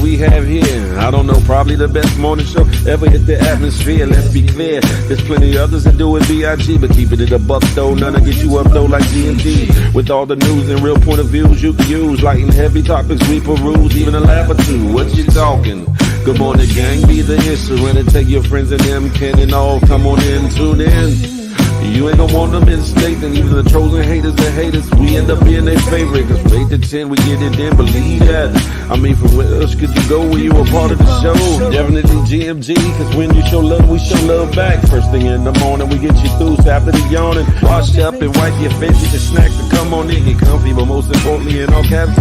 we have here? I don't know, probably the best morning show ever hit the atmosphere. Let's be clear, there's plenty others that do it B.I.G., but keeping it a buck though, none to get you up though like GMG. With all the news and real point of views you can use, light and heavy topics we peruse, even a laugh or two. What you talking? Good morning, gang, be the instrument and take your friends and them can and all come on in, tune in. You ain't gonna want them in state, and even the chosen haters, the haters, we end up being their favorite. Cause from 8 to 10, we get it in, believe that. I mean, from where else could you go when you a part of the show? Definitely GMG, cause when you show love, we show love back. First thing in the morning, we get you through, so after the yawning, wash up and wipe your face with your snack to come on in, get comfy, but most importantly, in all caps.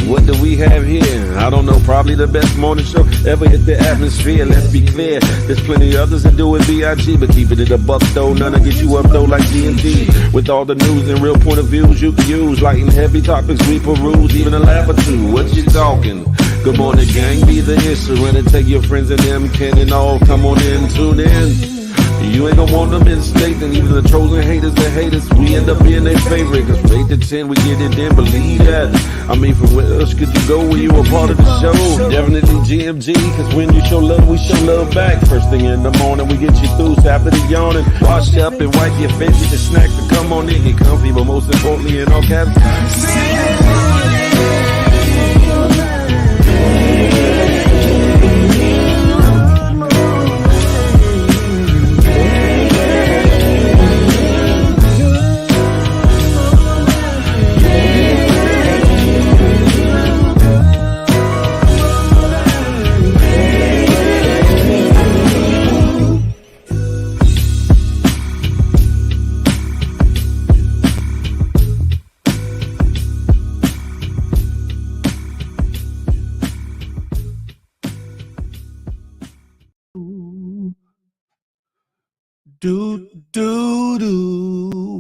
What do we have here? I don't know, probably the best morning show ever hit the atmosphere. Let's be clear, there's plenty others that do it B.I.G., but keeping it a buck though, none to get you up though like GMG. With all the news and real point of views you can use, light and heavy topics we peruse, even a laugh or two. What you talking? Good morning, gang, be the instrument and take your friends and them can and all come on in, tune in. You ain't gonna want them in state, and even the chosen haters, the haters, we end up being their favorite. Cause from 8 to 10, we get it in, believe that. I mean, from where else could you go when you a part of the show? Definitely GMG, cause when you show love, we show love back. First thing in the morning, we get you through, so after the yawning, wash up and wipe your face with your snack to come on in, get comfy, but most importantly, in all caps. Do.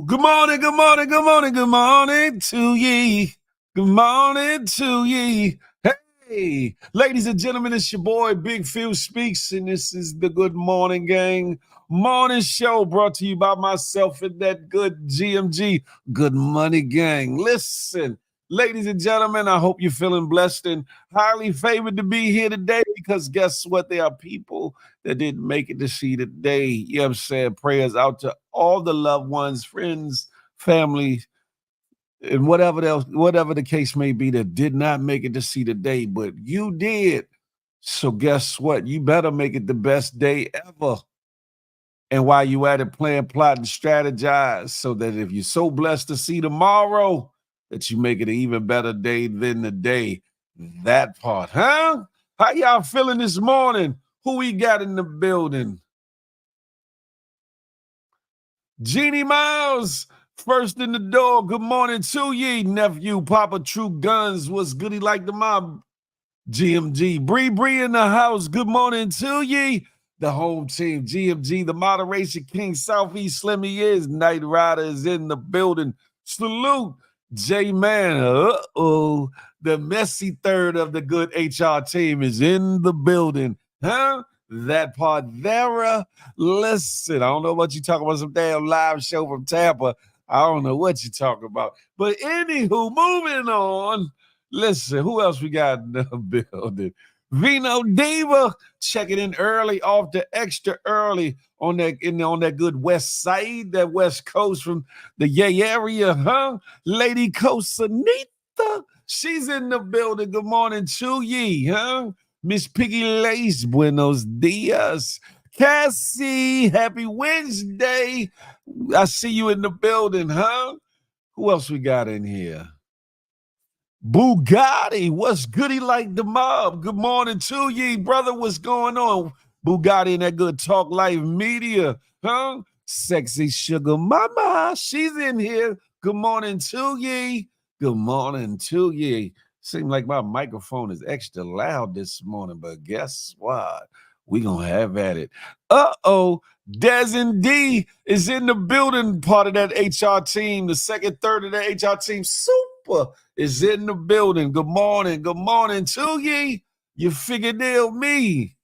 Good morning, good morning, good morning, good morning to ye. Good morning to ye. Hey, ladies and gentlemen, it's your boy Big Phil Speaks, and this is the Good Morning Gang morning show brought to you by myself and that good GMG Good Money Gang. Listen, ladies and gentlemen, I hope you're feeling blessed and highly favored to be here today, because guess what? There are people that didn't make it to see the day. You know what I'm saying? Prayers out to all the loved ones, friends, family, and whatever the case may be, that did not make it to see the day, but you did. So guess what? You better make it the best day ever. And while you at it, plan, plot, and strategize, so that if you're so blessed to see tomorrow, that you make it an even better day than the day. That part, huh? How y'all feeling this morning? Who we got in the building? Jeannie Miles, first in the door. Good morning to ye, nephew. Papa True Guns, what's goody like the mob? GMG. Bree in the house. Good morning to ye. The home team, GMG, the moderation king, Southeast Slimmy is. Night Rider is in the building. Salute. J-Man. Uh-oh. The messy third of the good HR team is in the building. Huh? That part, Vera. Listen, I don't know what you talking about, some damn live show from Tampa. I don't know what you talking about. But anywho, moving on. Listen, who else we got in the building? Vino Diva checking in early off the extra early on that good west side, that west coast from the Yay area, huh? Lady Cosanita, she's in the building. Good morning to ye, huh? Miss Piggy Lace, buenos dias. Cassie, happy Wednesday. I see you in the building, huh? Who else we got in here? Bugatti, what's goody like the mob? Good morning to ye, brother. What's going on? Bugatti and that good talk life media, huh? Sexy sugar mama, she's in here. Good morning to ye. Good morning to ye. Seems like my microphone is extra loud this morning, but guess what? We gonna have at it. Uh-oh. Des and D is in the building, part of that HR team, the second, third of the HR team. Super is in the building. Good morning. Good morning to ye. You figured they'll me.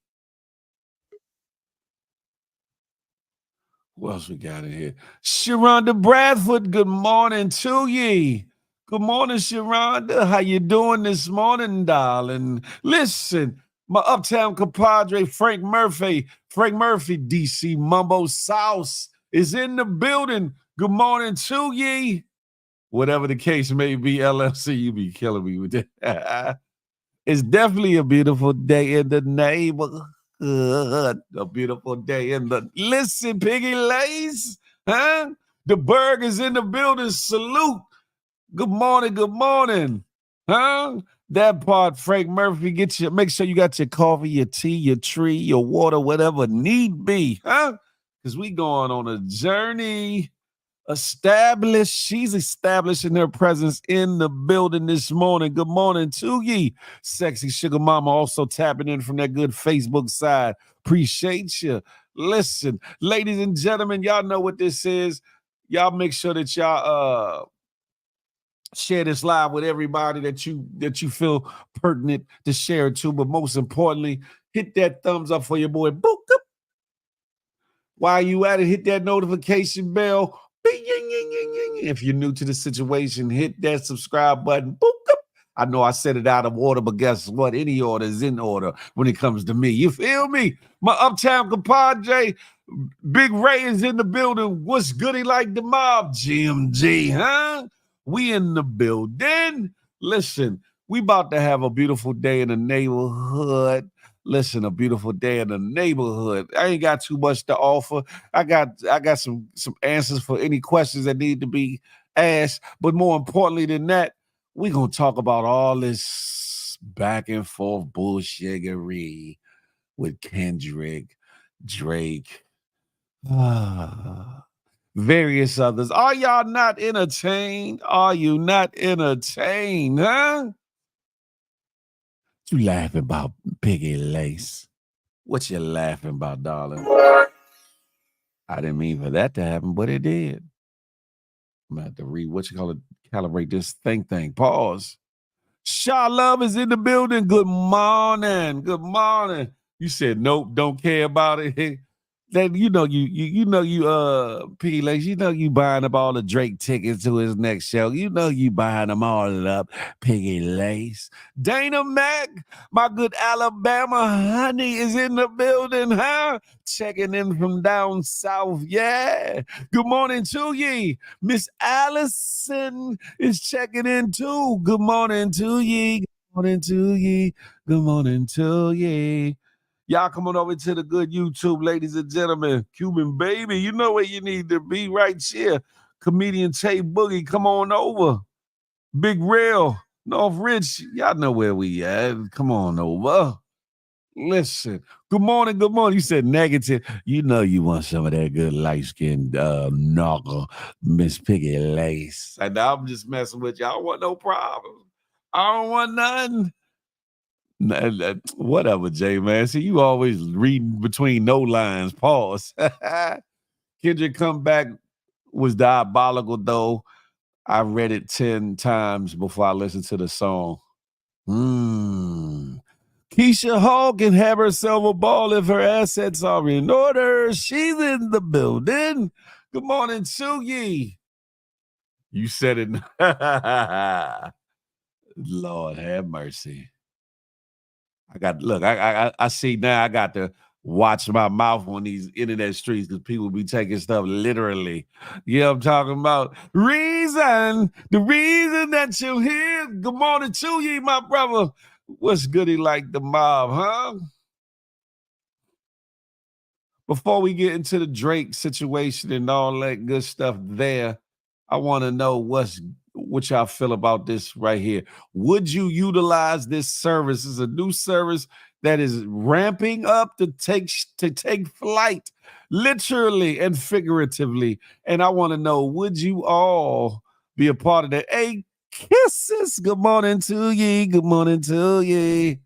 Who else we got in here? Sharonda Bradford, good morning to ye. Good morning, Sharonda. How you doing this morning, darling? Listen, my uptown compadre, Frank Murphy, DC Mumbo Sauce is in the building. Good morning to ye. Whatever the case may be, LFC, you be killing me with that. It's definitely a beautiful day in the neighborhood. A beautiful day in the... Listen, Piggy Lace, huh? The Berg is in the building. Salute. Good morning, huh? That part, Frank Murphy, make sure you got your coffee, your tea, your tree, your water, whatever need be, huh? Because we going on a journey. She's establishing her presence in the building this morning. Good morning to ye. Sexy Sugar Mama also tapping in from that good Facebook side. Appreciate you. Listen, ladies and gentlemen, y'all know what this is. Y'all make sure that y'all share this live with everybody that you feel pertinent to share it to. But most importantly, hit that thumbs up for your boy Book. While you at it, hit that notification bell. If you're new to the situation, hit that subscribe button. I know I said it out of order, but guess what? Any order is in order when it comes to me. You feel me? My uptown compadre, Big Ray is in the building. What's goody like the mob? GMG, huh? We in the building. Listen, we about to have a beautiful day in the neighborhood. Listen, a beautiful day in the neighborhood. I ain't got too much to offer. I got some answers for any questions that need to be asked. But more importantly than that, we're gonna talk about all this back and forth bullshittery with Kendrick, Drake, various others. Are y'all not entertained? Are you not entertained, huh? You laughing about, Piggy Lace? What you laughing about, darling? I didn't mean for that to happen, but it did. I'm gonna have to calibrate this thing. Pause. Shaw Love is in the building. Good morning. Good morning. You said nope, don't care about it. Then P. Lace, you buying up all the Drake tickets to his next show. You buying them all up, Piggy Lace. Dana Mac, my good Alabama honey, is in the building, huh? Checking in from down south. Yeah. Good morning to ye. Miss Allison is checking in too. Good morning to ye. Good morning to ye. Good morning to ye. Y'all come on over to the good YouTube, ladies and gentlemen. Cuban baby, you know where you need to be right here. Comedian Tay Boogie, come on over. Big Rail, North Ridge, y'all know where we at. Come on over. Listen, good morning. You said negative. You know you want some of that good light-skinned knuckle, Miss Piggy Lace. And I'm just messing with you. I don't want no problem. I don't want nothing. Whatever, Jay, man. See, you always reading between no lines. Pause. Kendrick comeback was diabolical, though. I read it 10 times before I listened to the song. Keisha Hall can have herself a ball if her assets are in order. She's in the building. Good morning to ye. You said it. Lord have mercy. I see now I got to watch my mouth on these internet streets because people be taking stuff literally. You know what I'm talking about? The reason that you're here. Good morning to you, my brother. What's goody like the mob, huh? Before we get into the Drake situation and all that good stuff there, I want to know what y'all feel about this right here. Would you utilize this service? It's a new service that is ramping up to take flight, literally and figuratively. And I want to know, would you all be a part of that? Hey, kisses. Good morning to ye. Good morning to ye.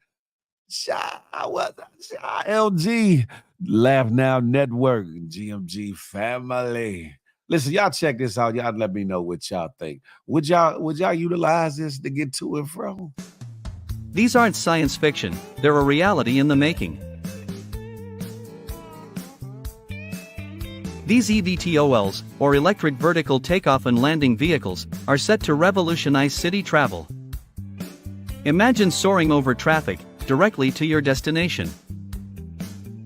LG, Laugh Now Network, GMG family. Listen, y'all check this out. Y'all let me know what y'all think. Would y'all utilize this to get to and from? These aren't science fiction, they're a reality in the making. These eVTOLs, or electric vertical takeoff and landing vehicles, are set to revolutionize city travel. Imagine soaring over traffic, directly to your destination.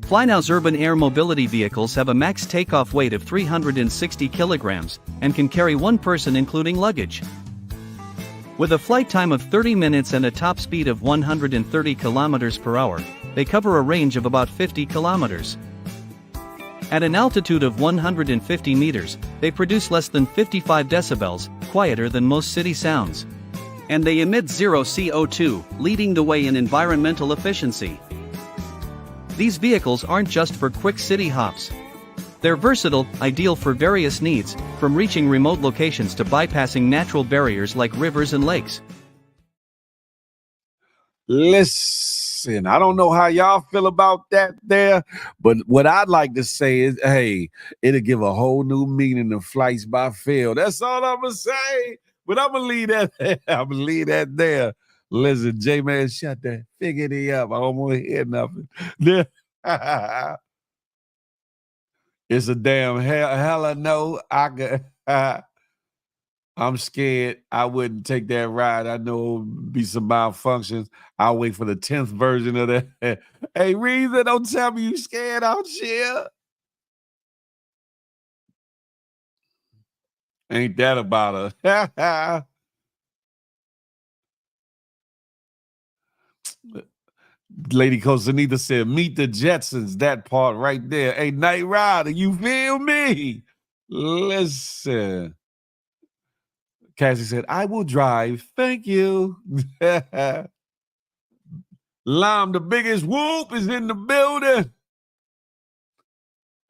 FlyNow's urban air mobility vehicles have a max takeoff weight of 360 kilograms, and can carry one person including luggage. With a flight time of 30 minutes and a top speed of 130 kilometers per hour, they cover a range of about 50 kilometers. At an altitude of 150 meters, they produce less than 55 decibels, quieter than most city sounds. And they emit zero CO2, leading the way in environmental efficiency. These vehicles aren't just for quick city hops. They're versatile, ideal for various needs, from reaching remote locations to bypassing natural barriers like rivers and lakes. Listen, I don't know how y'all feel about that there, but what I'd like to say is, hey, it'll give a whole new meaning to flights by field. That's all I'm going to say. But I'm going to leave that there. I'm going to leave that there. Listen, J-Man, shut that figgity up. I don't want to hear nothing. It's a damn hella no. I'm scared I wouldn't take that ride. I know it'll be some malfunctions. I'll wait for the 10th version of that. Hey, Reason, don't tell me you scared out here. Ain't that about her? Lady Costanita said, meet the Jetsons, that part right there. Hey, Night Rider, you feel me? Listen. Cassie said, I will drive. Thank you. Lime, the biggest whoop is in the building.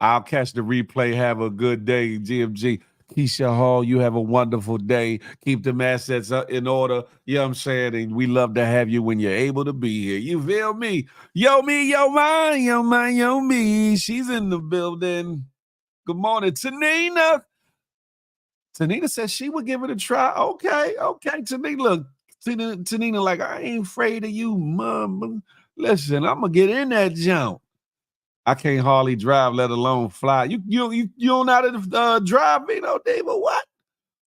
I'll catch the replay. Have a good day, GMG. Keisha Hall, you have a wonderful day. Keep them assets in order. You know what I'm saying? And we love to have you when you're able to be here. You feel me? Yo, me, yo, mine, yo, mine, yo, me. She's in the building. Good morning, Tanina. Tanina said she would give it a try. Okay. Tanina, look, Tanina, like, I ain't afraid of you, mom. Listen, I'm going to get in that jump. I can't hardly drive, let alone fly. You don't know how to drive, David? What?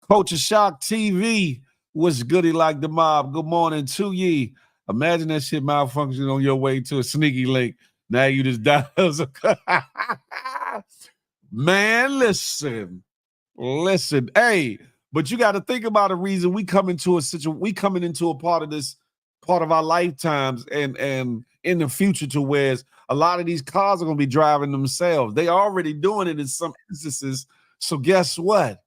Culture Shock TV. What's goody like the mob? Good morning to ye. Imagine that shit malfunctioning on your way to a sneaky link. Now you just died. Man, listen. Hey, but you got to think about a reason we coming into a part of our lifetimes and in the future to where a lot of these cars are going to be driving themselves. They already doing it in some instances. So guess what?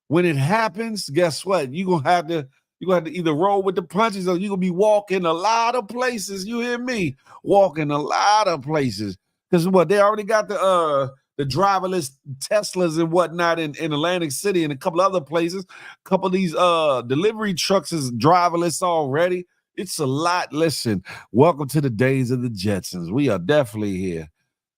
When it happens, guess what? You're going to have to either roll with the punches or you're going to be walking a lot of places. You hear me? Walking a lot of places. Because what? They already got the driverless Teslas and whatnot in Atlantic City and a couple other places. A couple of these delivery trucks is driverless already. It's a lot. Listen, welcome to the days of the Jetsons. We are definitely here.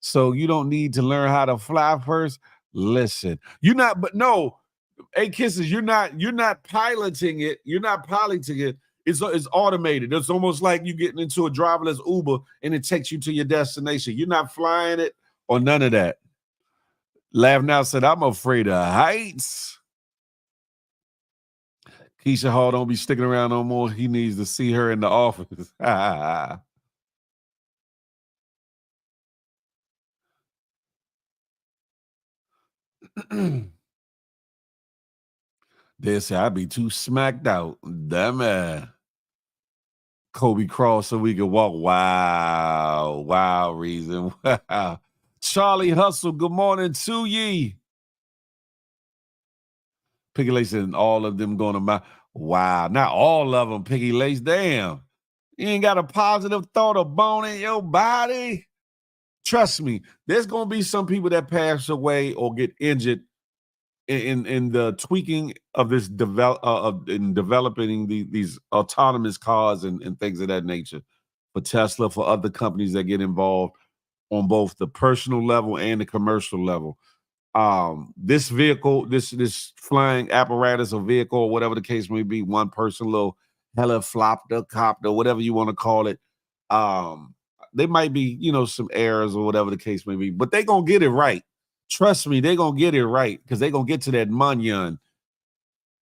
So you don't need to learn how to fly first. Listen, hey, Kisses, you're not piloting it. You're not piloting it. It's automated. It's almost like you getting into a driverless Uber and it takes you to your destination. You're not flying it or none of that. Laugh Now said, I'm afraid of heights. Keisha Hall don't be sticking around no more. He needs to see her in the office. They say I'd be too smacked out. Damn it. Kobe Cross so we could walk. Wow, reason. Wow. Charlie Hustle, good morning to ye. Piggy Lace and all of them going to my. Wow, not all of them, Piggy Lace. Damn. You ain't got a positive thought of bone in your body. Trust me, there's going to be some people that pass away or get injured in the tweaking of this in developing these autonomous cars and things of that nature for Tesla, for other companies that get involved on both the personal level and the commercial level. This vehicle, this flying apparatus or vehicle, or whatever the case may be, one person, little helicopter, copter, whatever you want to call it. There might be, some errors or whatever the case may be, but they're gonna get it right. Trust me, they're gonna get it right because they're gonna get to that manyan.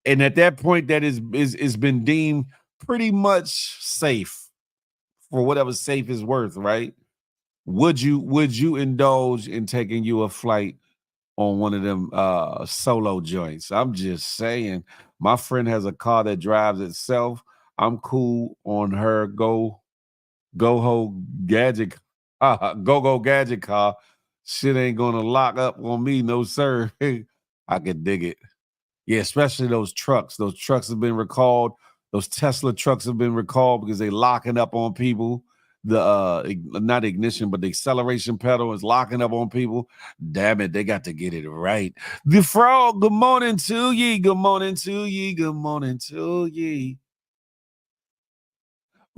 And at that point, that is been deemed pretty much safe for whatever safe is worth, right? Would you indulge in taking you a flight on one of them solo joints? I'm just saying. My friend has a car that drives itself. I'm cool on her go gadget go gadget car. Shit ain't gonna lock up on me, no sir. I could dig it. Yeah, especially those trucks. Those trucks have been recalled. Those Tesla trucks have been recalled because they locking up on people. The not ignition, but the acceleration pedal is locking up on people. Damn it, they got to get it right. The Frog, good morning to ye. Good morning to ye. Good morning to ye.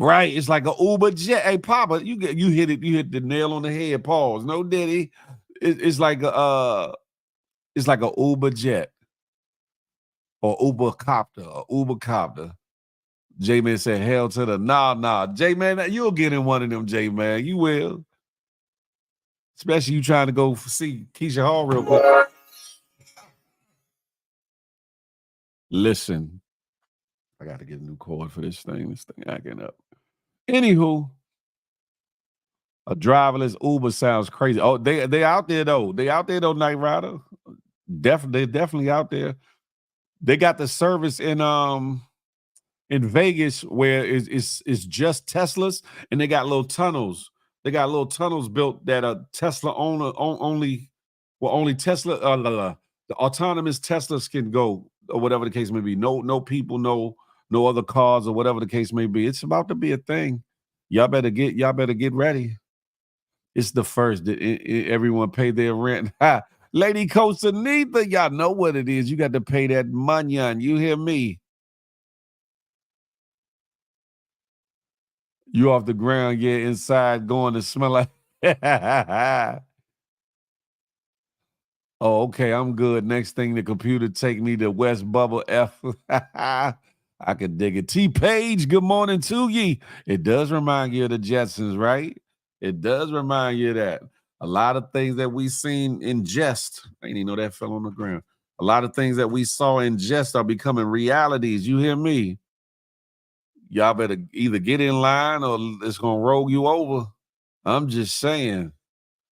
Right, it's like an Uber jet. Hey, Papa, you hit it. You hit the nail on the head. Pause. No, Diddy. It's like a Uber jet or Uber copter or Uber copter. J-Man said, hell to the nah. J-Man, you'll get in one of them, J-Man. You will. Especially you trying to go see Keisha Hall real quick. Listen, I got to get a new cord for this thing. This thing acting up. Anywho, a driverless Uber sounds crazy. Oh, they out there though. They out there though, Knight Rider. Definitely out there. They got the service in Vegas where it's just Teslas, and they got little tunnels. They got little tunnels built that a Tesla owner only Tesla the autonomous Teslas can go, or whatever the case may be. No people, no other cars, or whatever the case may be. It's about to be a thing. Y'all better get ready. It's the first that everyone pay their rent. Ha. Lady Costanita, y'all know what it is. You got to pay that money. You hear me? You off the ground, yeah, inside going to smell like. Oh, okay, I'm good. Next thing, the computer take me to West Bubble F. I could dig it. T-Page, good morning to ye. It does remind you of the Jetsons, right? It does remind you of that. A lot of things that we seen in jest. I didn't even know that fell on the ground. A lot of things that we saw in jest are becoming realities. You hear me? Y'all better either get in line or it's gonna roll you over. I'm just saying.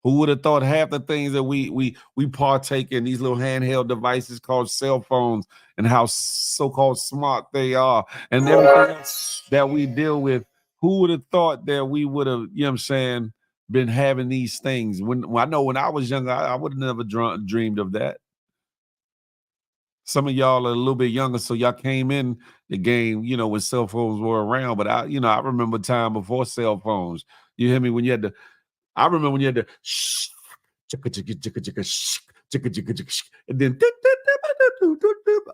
Who would have thought half the things that we partake in, these little handheld devices called cell phones, and how so-called smart they are, and everything else that we deal with? Who would have thought that we would have, you know what I'm saying, been having these things? When I know when I was younger, I would have never dreamed of that. Some of y'all are a little bit younger, so y'all came in the game, when cell phones were around. But I remember time before cell phones. You hear me? When you had to, I remember when you had to shh, chicka, chicka, chicka, chicka, shh, chicka, chicka, chicka, shh, and then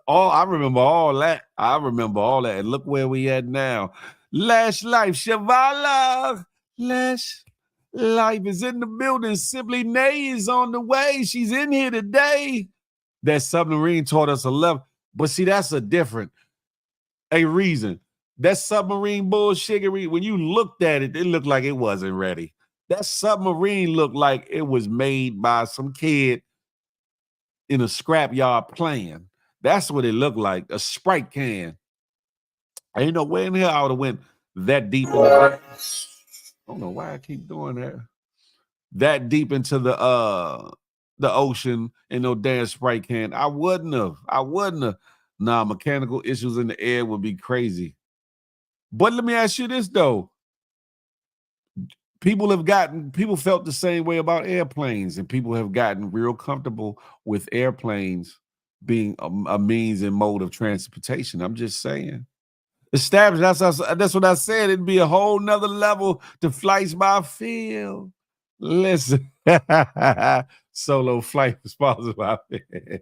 I remember all that. And look where we at now. Lash Life, Shavala. Lash Life is in the building. Simply Nay is on the way. She's in here today. That submarine taught us a level. But see, that's a reason. That submarine bullshiggery, when you looked at it, it looked like it wasn't ready. That submarine looked like it was made by some kid in a scrapyard playing. That's what it looked like, a Sprite can. Ain't no way in hell I would have went that deep into that. I don't know why I keep doing that. That deep into the the ocean in no damn spray can. I wouldn't have. Nah, mechanical issues in the air would be crazy. But let me ask you this though. People felt the same way about airplanes, and people have gotten real comfortable with airplanes being a means and mode of transportation. I'm just saying. Established. That's what I said. It'd be a whole nother level to flights by field. Listen, solo flight sponsored by field.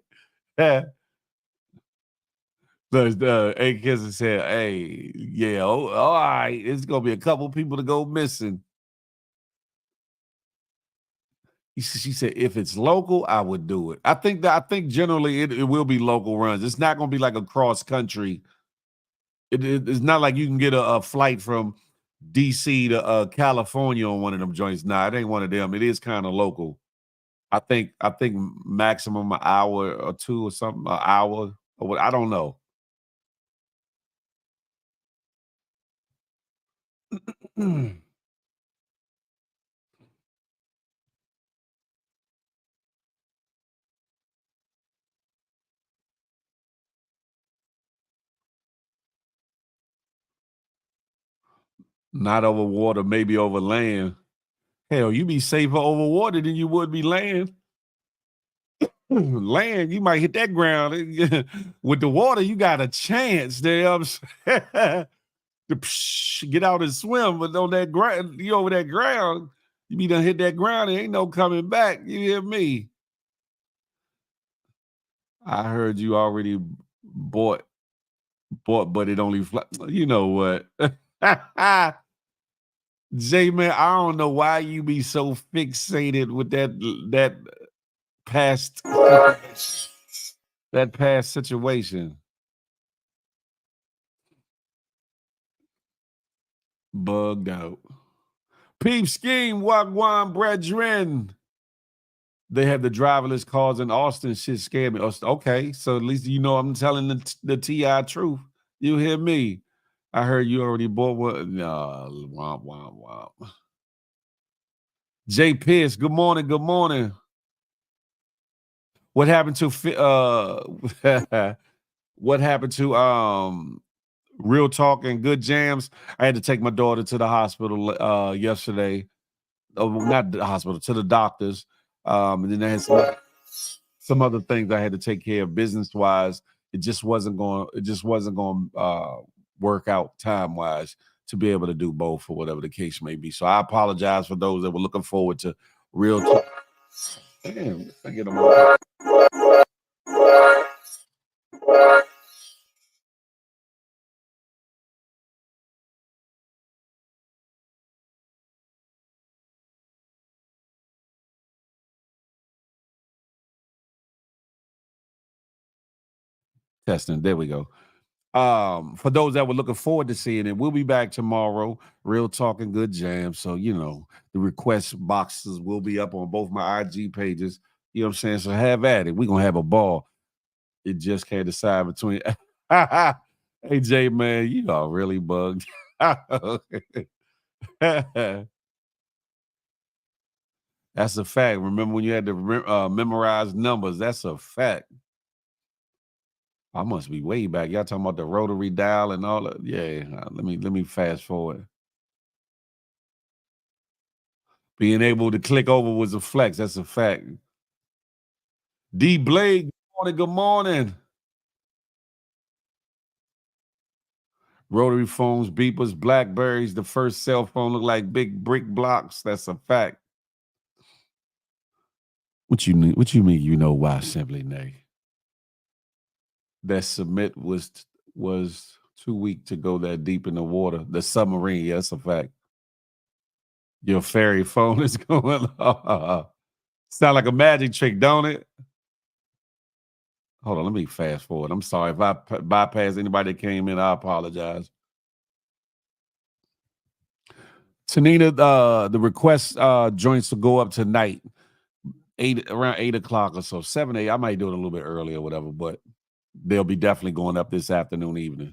So A Kissing said, "Hey, yeah, all right, it's gonna be a couple people to go missing." She said, "If it's local, I would do it." I think generally it will be local runs. It's not gonna be like a cross country. It's not like you can get a flight from DC to California on one of them joints. Nah, it ain't one of them. It is kind of local. I think maximum an hour or two or something, an hour or what, I don't know. Not over water, maybe over land. Hell, you be safer over water than you would be land. Land, you might hit that ground. With the water, you got a chance there. Get out and swim, but on that ground, you over that ground, you be done hit that ground, there ain't no coming back. You hear me? I heard you already bought, but it only you know what? J man, I don't know why you be so fixated with that past that past situation. Bugged out. Peep scheme, Wagwan brethren. They have the driverless cars in Austin. Shit scared me. Okay, so at least you know I'm telling the TI truth. You hear me? I heard you already bought one. No, womp, womp, womp. Jay Pierce, good morning, good morning. What happened to what happened to Real Talk and Good Jams? I had to take my daughter to the hospital yesterday. Oh, not the hospital, to the doctors. And then I had some other things I had to take care of business wise. It just wasn't going work out time wise to be able to do both or whatever the case may be. So I apologize for those that were looking forward to Real Talk. Damn, I get them all. Testing. There we go. For those that were looking forward to seeing it, we'll be back tomorrow. Real Talking Good Jam. So, you know, the request boxes will be up on both my IG pages. You know what I'm saying? So have at it. We're gonna have a ball. It just can't decide between hey Jay, man, you are really bugged. That's a fact. Remember when you had to memorize numbers? That's a fact. I must be way back. Y'all talking about the rotary dial and all that. Yeah, let me fast forward. Being able to click over was a flex. That's a fact. D Blade, good morning, good morning. Rotary phones, beepers, Blackberries. The first cell phone looked like big brick blocks. That's a fact. What you mean? You know why? Simply nay. That submit was too weak to go that deep in the water. The submarine, yeah, that's a fact. Your fairy phone is going off. Sound like a magic trick, don't it? Hold on, let me fast forward. I'm sorry if I bypass anybody that came in. I apologize. Tanina, the request joints will go up tonight, around 8 o'clock or so, 7 8. I might do it a little bit early or whatever, but they'll be definitely going up this afternoon, evening.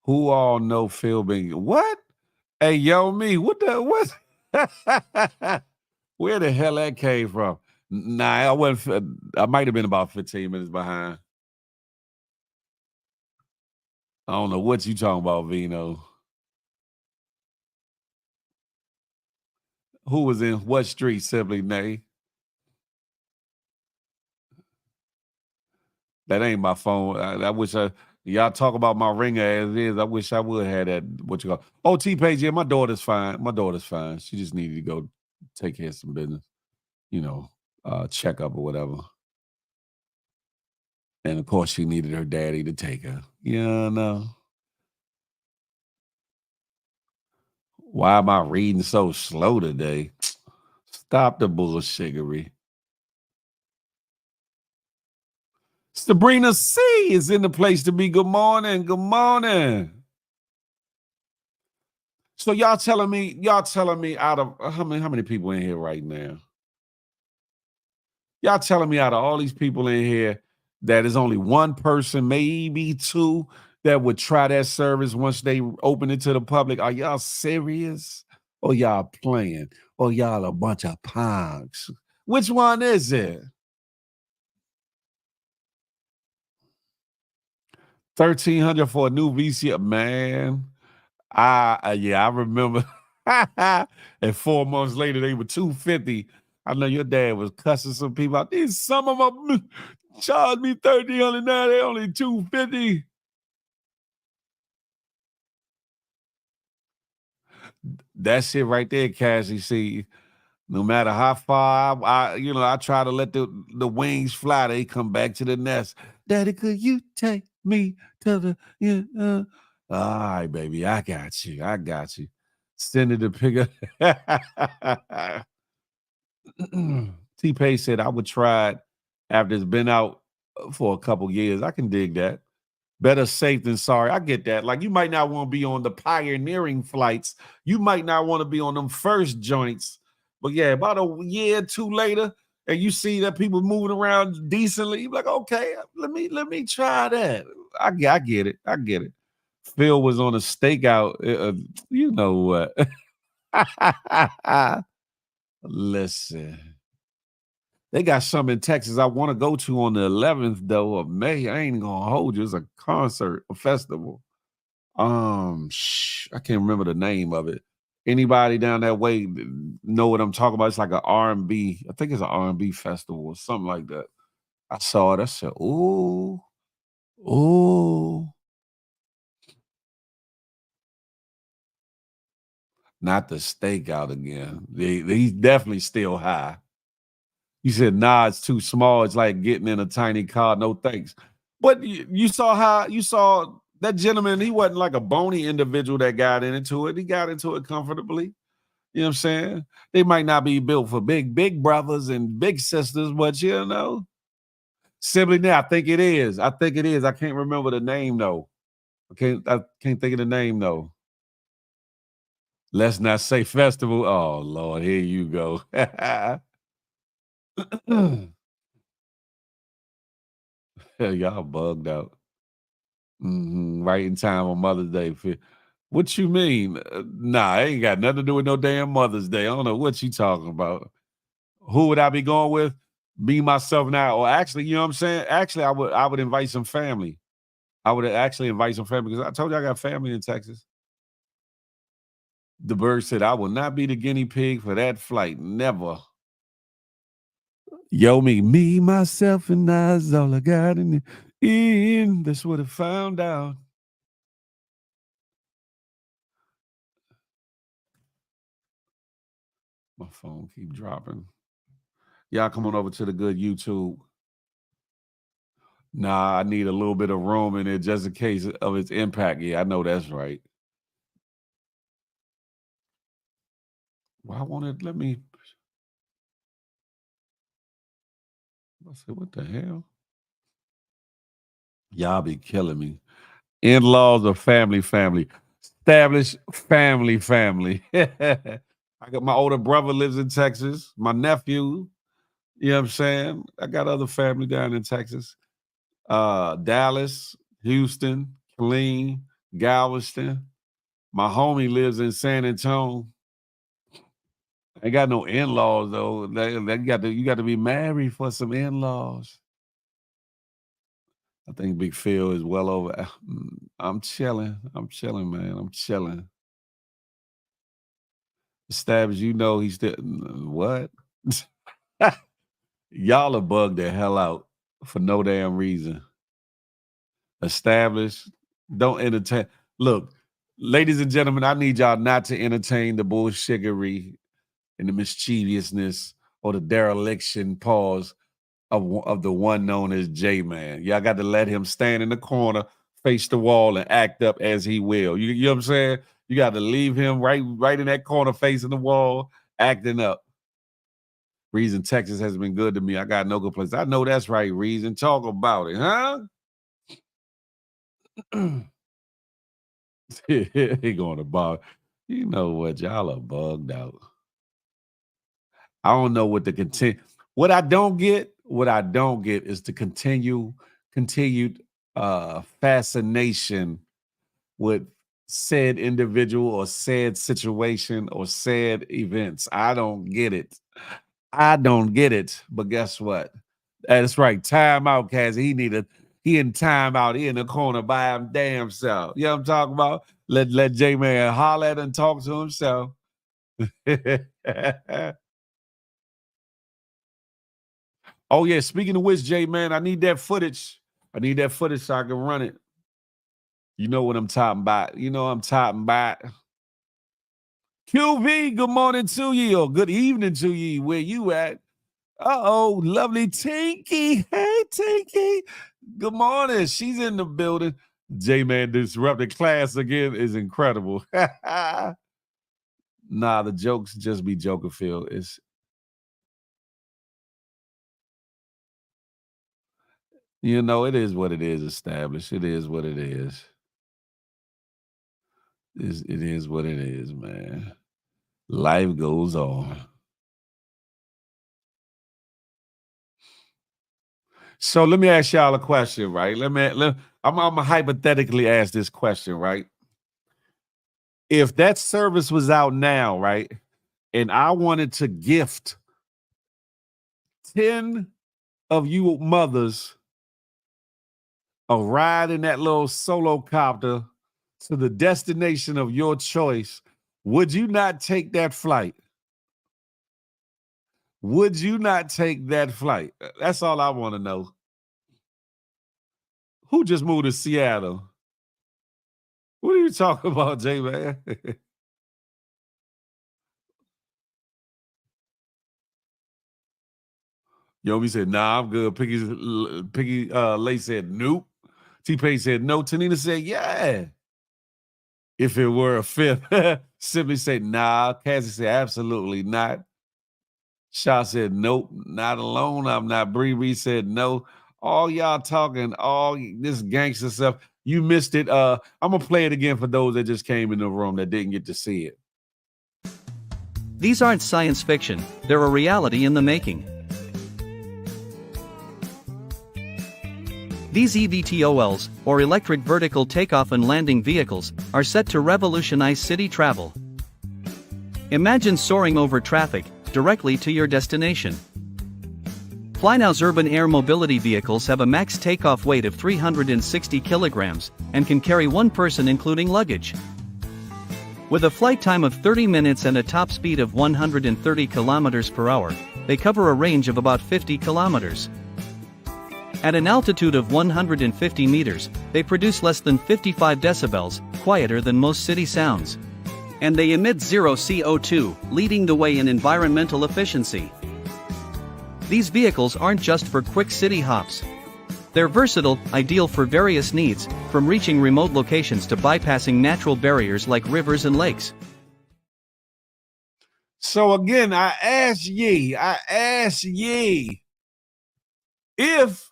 Who all know Phil Bing? What? Hey, yo, me, what? Where the hell that came from? Nah, I wasn't. I might have been about 15 minutes behind. I don't know what you talking about, Vino. Who was in what street, Simply Nay? That ain't my phone. I wish y'all talk about my ringer as is. I wish I would have that. What you call? Oh, T-Page. Yeah, my daughter's fine. My daughter's fine. She just needed to go take care of some business. You know, checkup or whatever. And of course, she needed her daddy to take her. Yeah, no. Why am I reading so slow today? Stop the bullshiggery. Sabrina C is in the place to be. Good morning. Good morning. So y'all telling me out of how many people in here right now? Y'all telling me out of all these people in here that is only one person, maybe two, that would try that service once they open it to the public? Are y'all serious? Or y'all playing? Or y'all a bunch of punks? Which one is it? 1,300 for a new VC, man. I remember. And 4 months later, they were 250. I know your dad was cussing some people out. These some of them charged me 1,300. Now they only 250. That shit right there, Cassie. See, no matter how far I try to let the wings fly, they come back to the nest. Daddy, could you take me to the all right, baby, I got you. I got you. Send it to pick up. T-Pace said I would try it after it's been out for a couple years. I can dig that. Better safe than sorry. I get that. Like, you might not want to be on the pioneering flights. You might not want to be on them first joints. But yeah, about a year or two later, and you see that people moving around decently, you're like, okay, let me try that. I get it. I get it. Phil was on a stakeout. You know what? Listen. They got some in Texas I want to go to on the 11th though of May. I ain't gonna hold you. It's a concert, a festival. I can't remember the name of it. Anybody down that way know what I'm talking about? It's like an R&B. I think it's an R&B festival or something like that. I saw it. I said, ooh, ooh. Not the stakeout again. He's definitely still high. You said, nah, it's too small. It's like getting in a tiny car. No thanks. But you saw that gentleman, he wasn't like a bony individual that got into it. He got into it comfortably. You know what I'm saying? They might not be built for big brothers and big sisters, but simply now, I think it is. I think it is. I can't remember the name though. I can't think of the name though. Let's not say festival. Oh Lord, here you go. Y'all bugged out. Right in time on Mother's Day. What you mean? Nah, it ain't got nothing to do with no damn Mother's Day. I don't know what you talking about. Who would I be going with? Me, myself, now. Or actually, you know what I'm saying? Actually, I would invite some family. I would actually invite some family because I told you I got family in Texas. The bird said, I will not be the guinea pig for that flight. Never. Yo, me, myself, and I's all I got in the end. That's what I found out. My phone keep dropping. Y'all come on over to the good YouTube. Nah, I need a little bit of room in it just in case of its impact. Yeah, I know that's right. Why won't it let me? I said, what the hell? Y'all be killing me. In-laws or family. Established family. I got my older brother lives in Texas. My nephew, you know what I'm saying? I got other family down in Texas. Dallas, Houston, Killeen, Galveston. My homie lives in San Antonio. Ain't got no in-laws though. You got to be married for some in-laws. I think Big Phil is well over. I'm chilling. I'm chilling, man. I'm chilling. Stabs, you know he's still what? Y'all are bugged the hell out for no damn reason. Established, don't entertain. Look, ladies and gentlemen, I need y'all not to entertain the bullshittery and the mischievousness or the dereliction pause of the one known as J-Man. Y'all got to let him stand in the corner, face the wall, and act up as he will. You know what I'm saying? You got to leave him right in that corner facing the wall, acting up. Reason Texas has been good to me. I got no complaints. I know that's right, Reason. Talk about it, huh? He going to bar. You know what? Y'all are bugged out. I don't know what the continue. What I don't get is the continued fascination with said individual or said situation or said events. I don't get it. But guess what? That's right. Time out, Cassie. He in time out. He in the corner by him damn self. You know what I'm talking about? Let J-Man holler at and talk to himself. Oh, yeah. Speaking of which, J-Man, I need that footage. I need that footage so I can run it. You know what I'm talking about. QV, good morning to you, or good evening to you. Where you at? Uh-oh, lovely Tinky. Hey, Tinky. Good morning. She's in the building. J-Man disrupting class again is incredible. Nah, the jokes just be joker feel. It is what it is, established. It is what it is. It is what it is, man. Life goes on. So let me ask y'all a question, right? I'm gonna hypothetically ask this question, right? If that service was out now, right, and I wanted to gift 10 of you mothers a ride in that little solo copter to the destination of your choice, would you not take that flight? Would you not take that flight? That's all I want to know. Who just moved to Seattle? What are you talking about, J-Man? Yomi said, nah, I'm good. Piggy Lay said, nope. T-Pain said, no. Tanina said, yeah. If it were a fifth, simply say, nah. Cassie said, absolutely not. Shaw said, nope, not alone. I'm not. Bree said, no. All y'all talking, all this gangster stuff, you missed it. I'm going to play it again for those that just came in the room that didn't get to see it. These aren't science fiction, they're a reality in the making. These eVTOLs, or electric vertical takeoff and landing vehicles, are set to revolutionize city travel. Imagine soaring over traffic, directly to your destination. Flynow's urban air mobility vehicles have a max takeoff weight of 360 kilograms, and can carry one person including luggage. With a flight time of 30 minutes and a top speed of 130 kilometers per hour, they cover a range of about 50 kilometers. At an altitude of 150 meters, they produce less than 55 decibels, quieter than most city sounds. And they emit zero CO2, leading the way in environmental efficiency. These vehicles aren't just for quick city hops. They're versatile, ideal for various needs, from reaching remote locations to bypassing natural barriers like rivers and lakes. So again, I ask ye, if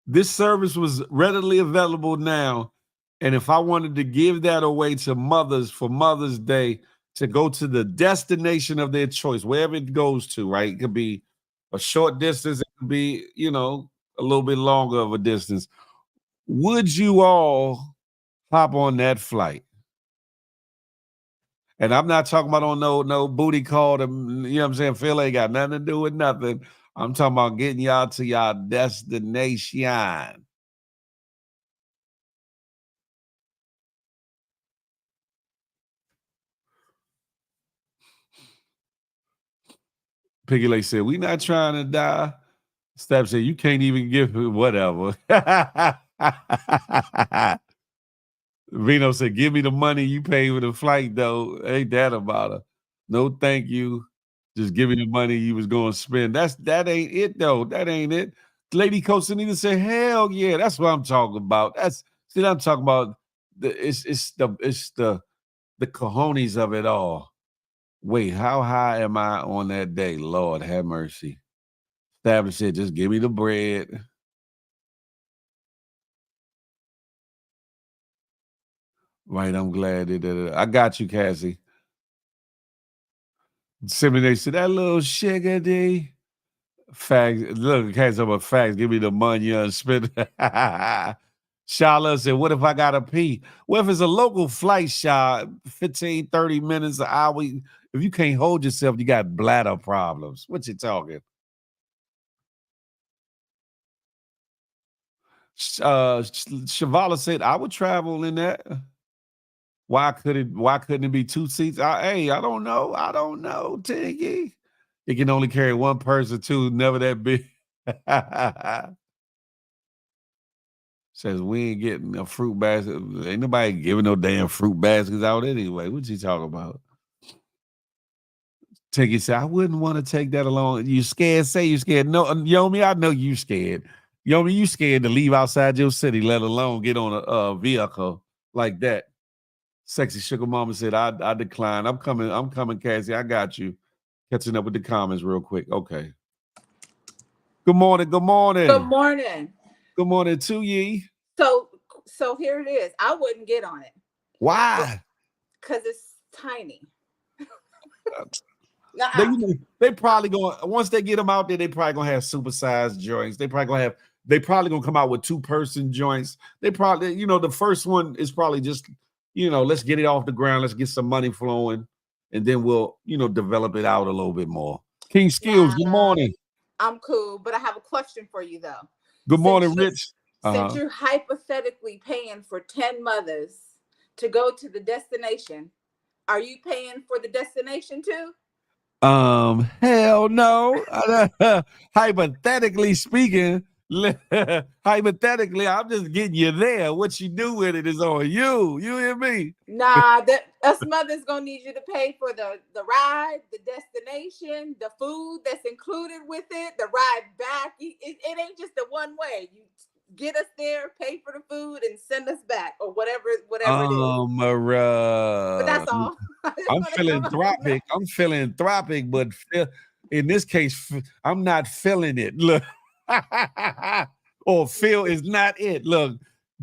this service was readily available now, and if I wanted to give that away to mothers for Mother's Day to go to the destination of their choice, wherever it goes to, right? It could be a short distance, it could be, a little bit longer of a distance. Would you all hop on that flight? And I'm not talking about on no booty call. You know what I'm saying? Phil ain't got nothing to do with nothing. I'm talking about getting y'all to y'all destination. Piggy Lake said, we not trying to die. Stab said, you can't even give whatever. Vino said, give me the money you pay for the flight, though. Ain't that about her? No, thank you. Just give me the money you was going to spend. That ain't it, though. That ain't it. Lady Coach Anita said, hell yeah. That's what I'm talking about. I'm talking about it's the cojones of it all. Wait, how high am I on that day? Lord have mercy. Stabber said, just give me the bread. Right, I'm glad that I got you, Cassie. Simon said, that little shiggity. Facts. Look, Cassie about facts. Give me the money and spend. Shala said, what if I gotta pee? Well, if it's a local flight, Sha, 15, 30 minutes, an hour, if you can't hold yourself, you got bladder problems. What you talking? Shavala said, I would travel in that. Why couldn't it be 2 seats? I don't know, Tiggy. It can only carry one person too, never that big. Says we ain't getting a fruit basket. Ain't nobody giving no damn fruit baskets out anyway. What you talking about? Tiggy said, I wouldn't want to take that along. You scared? Say you scared. No, Yomi, I know you scared. Yomi, you scared to leave outside your city, let alone get on a vehicle like that. Sexy Sugar Mama said, I decline. I'm coming, Cassie. I got you. Catching up with the comments real quick. Okay. Good morning. Good morning. Good morning to ye. So here it is. I wouldn't get on it. Why? Because it's tiny. They probably going once they get them out there, they probably gonna have supersized joints. They probably gonna come out with 2-person joints. They probably, the first one is probably just, let's get it off the ground, let's get some money flowing, and then we'll, develop it out a little bit more. King Skills, good morning. I'm cool, but I have a question for you though. Good morning, Rich. Since you're hypothetically paying for 10 mothers to go to the destination, are you paying for the destination too? Hell no. Hypothetically speaking, hypothetically, I'm just getting you there. What you do with it is on you. You hear me? Nah, us mothers gonna need you to pay for the ride, the destination, the food that's included with it, the ride back. It ain't just a one way. You get us there, pay for the food, and send us back, or whatever it is. But that's all. I'm philanthropic. But in this case, I'm not feeling it. Look, or Phil is not it. Look,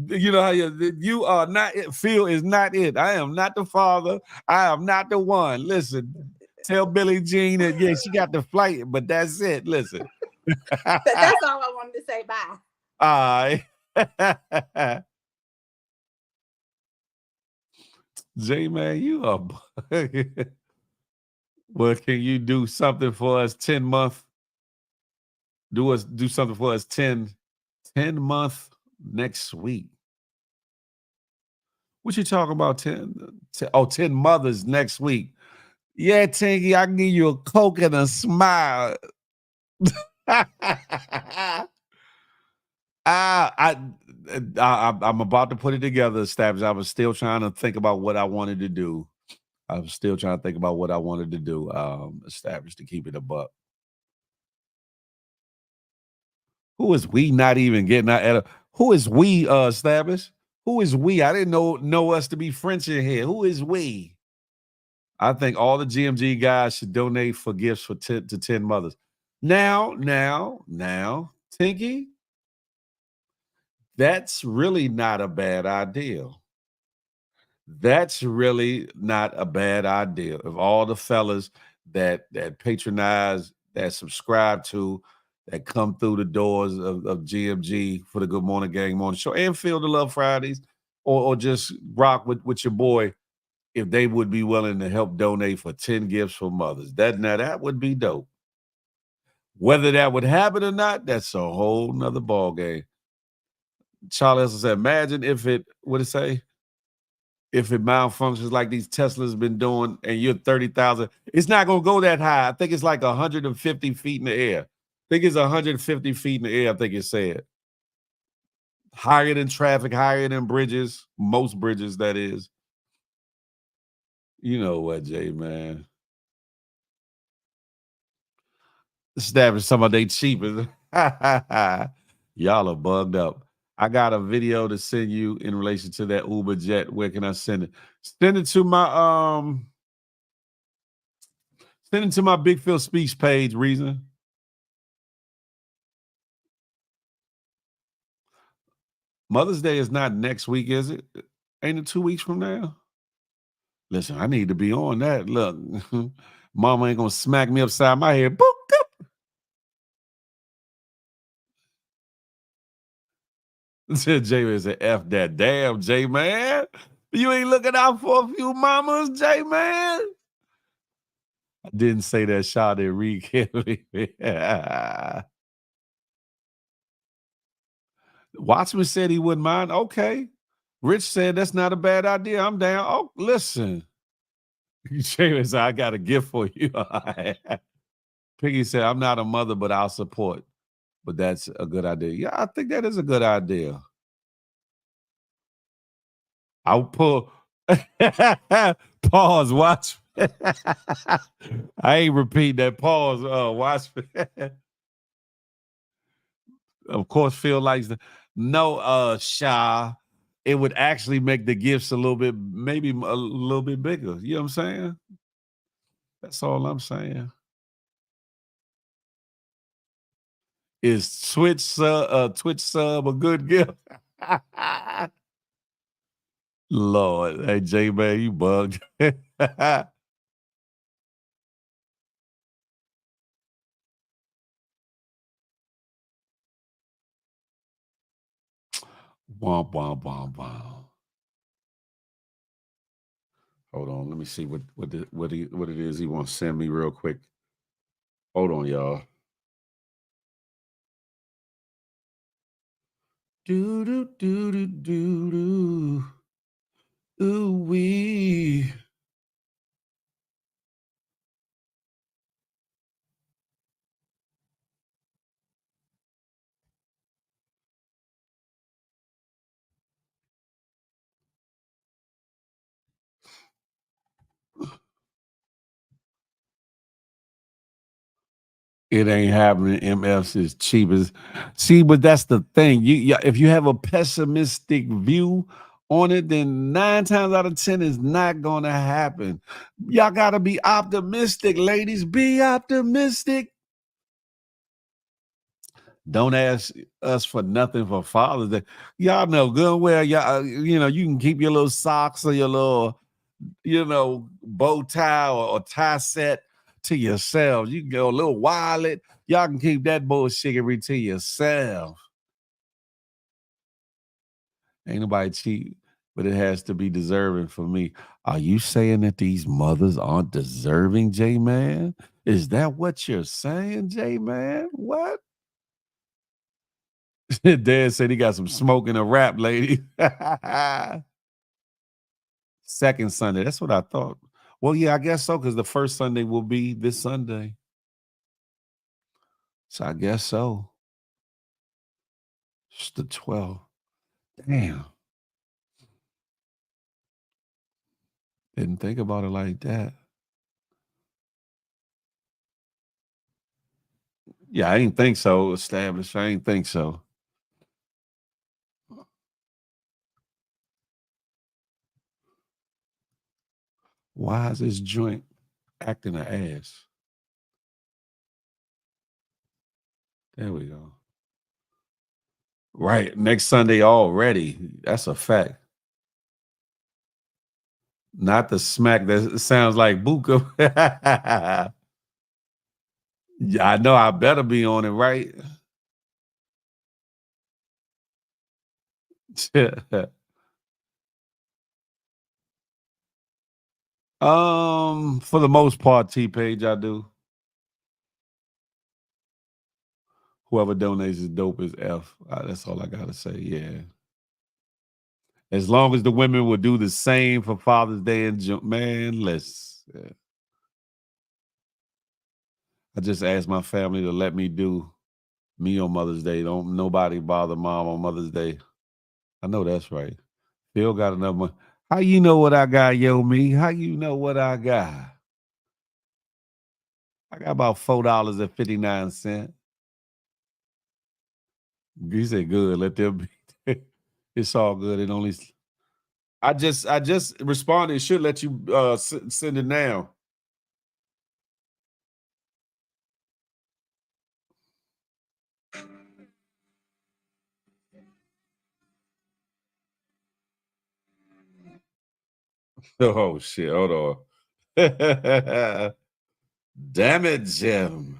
you know how you are not it. Phil is not it. I am not the father. I am not the one. Listen, tell Billie Jean that she got the flight, but that's it. Listen, that's all I wanted to say. Bye. All right. J-Man, you are. Well, can you do something for us 10 month? Do something for us 10 month next week. What you talking about? 10 mothers next week. Yeah, Tinky, I can give you a Coke and a smile. I'm about to put it together, Stabs. I was still trying to think about what I wanted to do. Establish to keep it a buck. Who is we not even getting out? Who is we, Establish? Who is we? I didn't know us to be French in here. Who is we? I think all the GMG guys should donate for gifts to 10 mothers. Now, Tinky, that's really not a bad idea. That's really not a bad idea. Of all the fellas that patronize, that subscribe to, that come through the doors of GMG for the Good Morning Gang Morning Show and Feel the Love Fridays, or just rock with your boy, if they would be willing to help donate for 10 gifts for mothers. That would be dope. Whether that would happen or not, that's a whole nother ball game. Charlie also said, imagine if it, what it say? If it malfunctions like these Teslas been doing and you're 30,000, it's not going to go that high. I think it's like 150 feet in the air. I think it's 150 feet in the air, I think it said. Higher than traffic, higher than bridges, most bridges, that is. You know what, Jay, man. Establish some of they cheapest. Y'all are bugged up. I got a video to send you in relation to that Uber jet. Where can I send it? Send it to my Big Phil speech page, Reason. Mother's Day is not next week, is it? Ain't it 2 weeks from now? Listen, I need to be on that. Look, mama ain't gonna smack me upside my head. Boop, J said, F that. Damn, J man. You ain't looking out for a few mamas, J man. I didn't say that shot at Reed. Watchman said he wouldn't mind. Okay. Rich said that's not a bad idea. I'm down. Oh, listen. J said, I got a gift for you. Piggy said, I'm not a mother, but I'll support. But that's a good idea. Yeah, I think that is a good idea. I'll pull. Pause. Watch. I ain't repeat that. Pause. Watch. Of course, Phil likes the. No, Sha. It would actually make the gifts a little bit, maybe a little bit bigger. You know what I'm saying? That's all I'm saying. Is Twitch sub a good gift? Lord, hey J man, you bugged. Womp womp womp womp. Hold on, let me see what it is he wants to send me real quick. Hold on, y'all. Do do do do do do. Ooh wee. It ain't happening. MFs is cheap as. See, but that's the thing. If you have a pessimistic view on it, then 9 times out of 10 is not gonna happen. Y'all gotta be optimistic, ladies. Be optimistic. Don't ask us for nothing for Father's Day. Y'all know good and well. Y'all, you can keep your little socks or your little, bow tie or tie set to yourselves. You can go a little wallet. Y'all can keep that bullshittery to yourself. Ain't nobody cheap, but it has to be deserving for me. Are you saying that these mothers aren't deserving, J-Man? Is that what you're saying, J-Man? What? Dad said he got some smoke in a rap, lady. Second Sunday. That's what I thought. Well, yeah, I guess so, because the first Sunday will be this Sunday. So I guess so. It's the 12th. Damn. Didn't think about it like that. Yeah, I didn't think so. Established. I didn't think so. Why is this joint acting an ass? There we go. Right. Next Sunday already. That's a fact. Not the smack that sounds like Buka. Yeah, I know I better be on it, right? For the most part, T-Page, I do. Whoever donates is dope as F. That's all I gotta say. Yeah. As long as the women will do the same for Father's Day and June, man, let's. Yeah. I just asked my family to let me do me on Mother's Day. Don't nobody bother mom on Mother's Day. I know that's right. Phil got enough money. How you know what I got, yo, me? How you know what I got? I got about $4.59. He said, "Good, let them be." It's all good. It only. I just responded. It should let you send it now. Oh shit! Hold on. Damn it, Jim.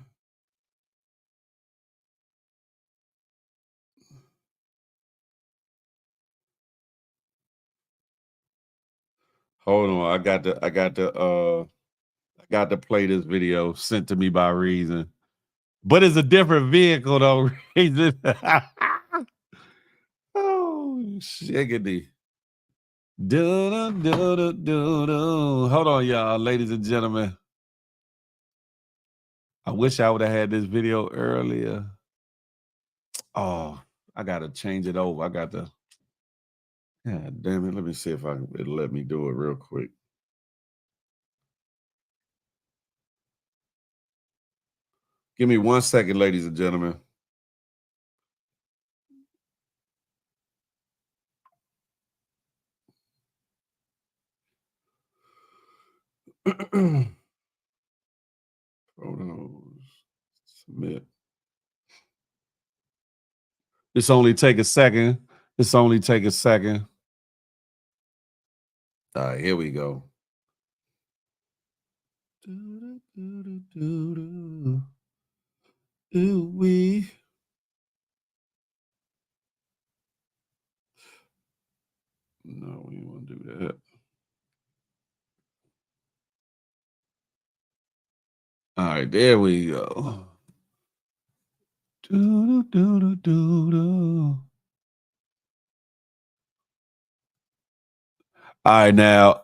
Hold on. I got to play this video sent to me by Reason. But it's a different vehicle though, Reason. Oh, shiggity. Hold on, y'all, ladies and gentlemen. I wish I would have had this video earlier. Oh, I gotta change it over. I got to. God damn it. Let me see if it'll let me do it real quick. Give me 1 second, ladies and gentlemen. Photos. Submit. It's only take a second. It's only take a second. All right, here we go. We. No, we don't want to do that. All right, there we go. All right, now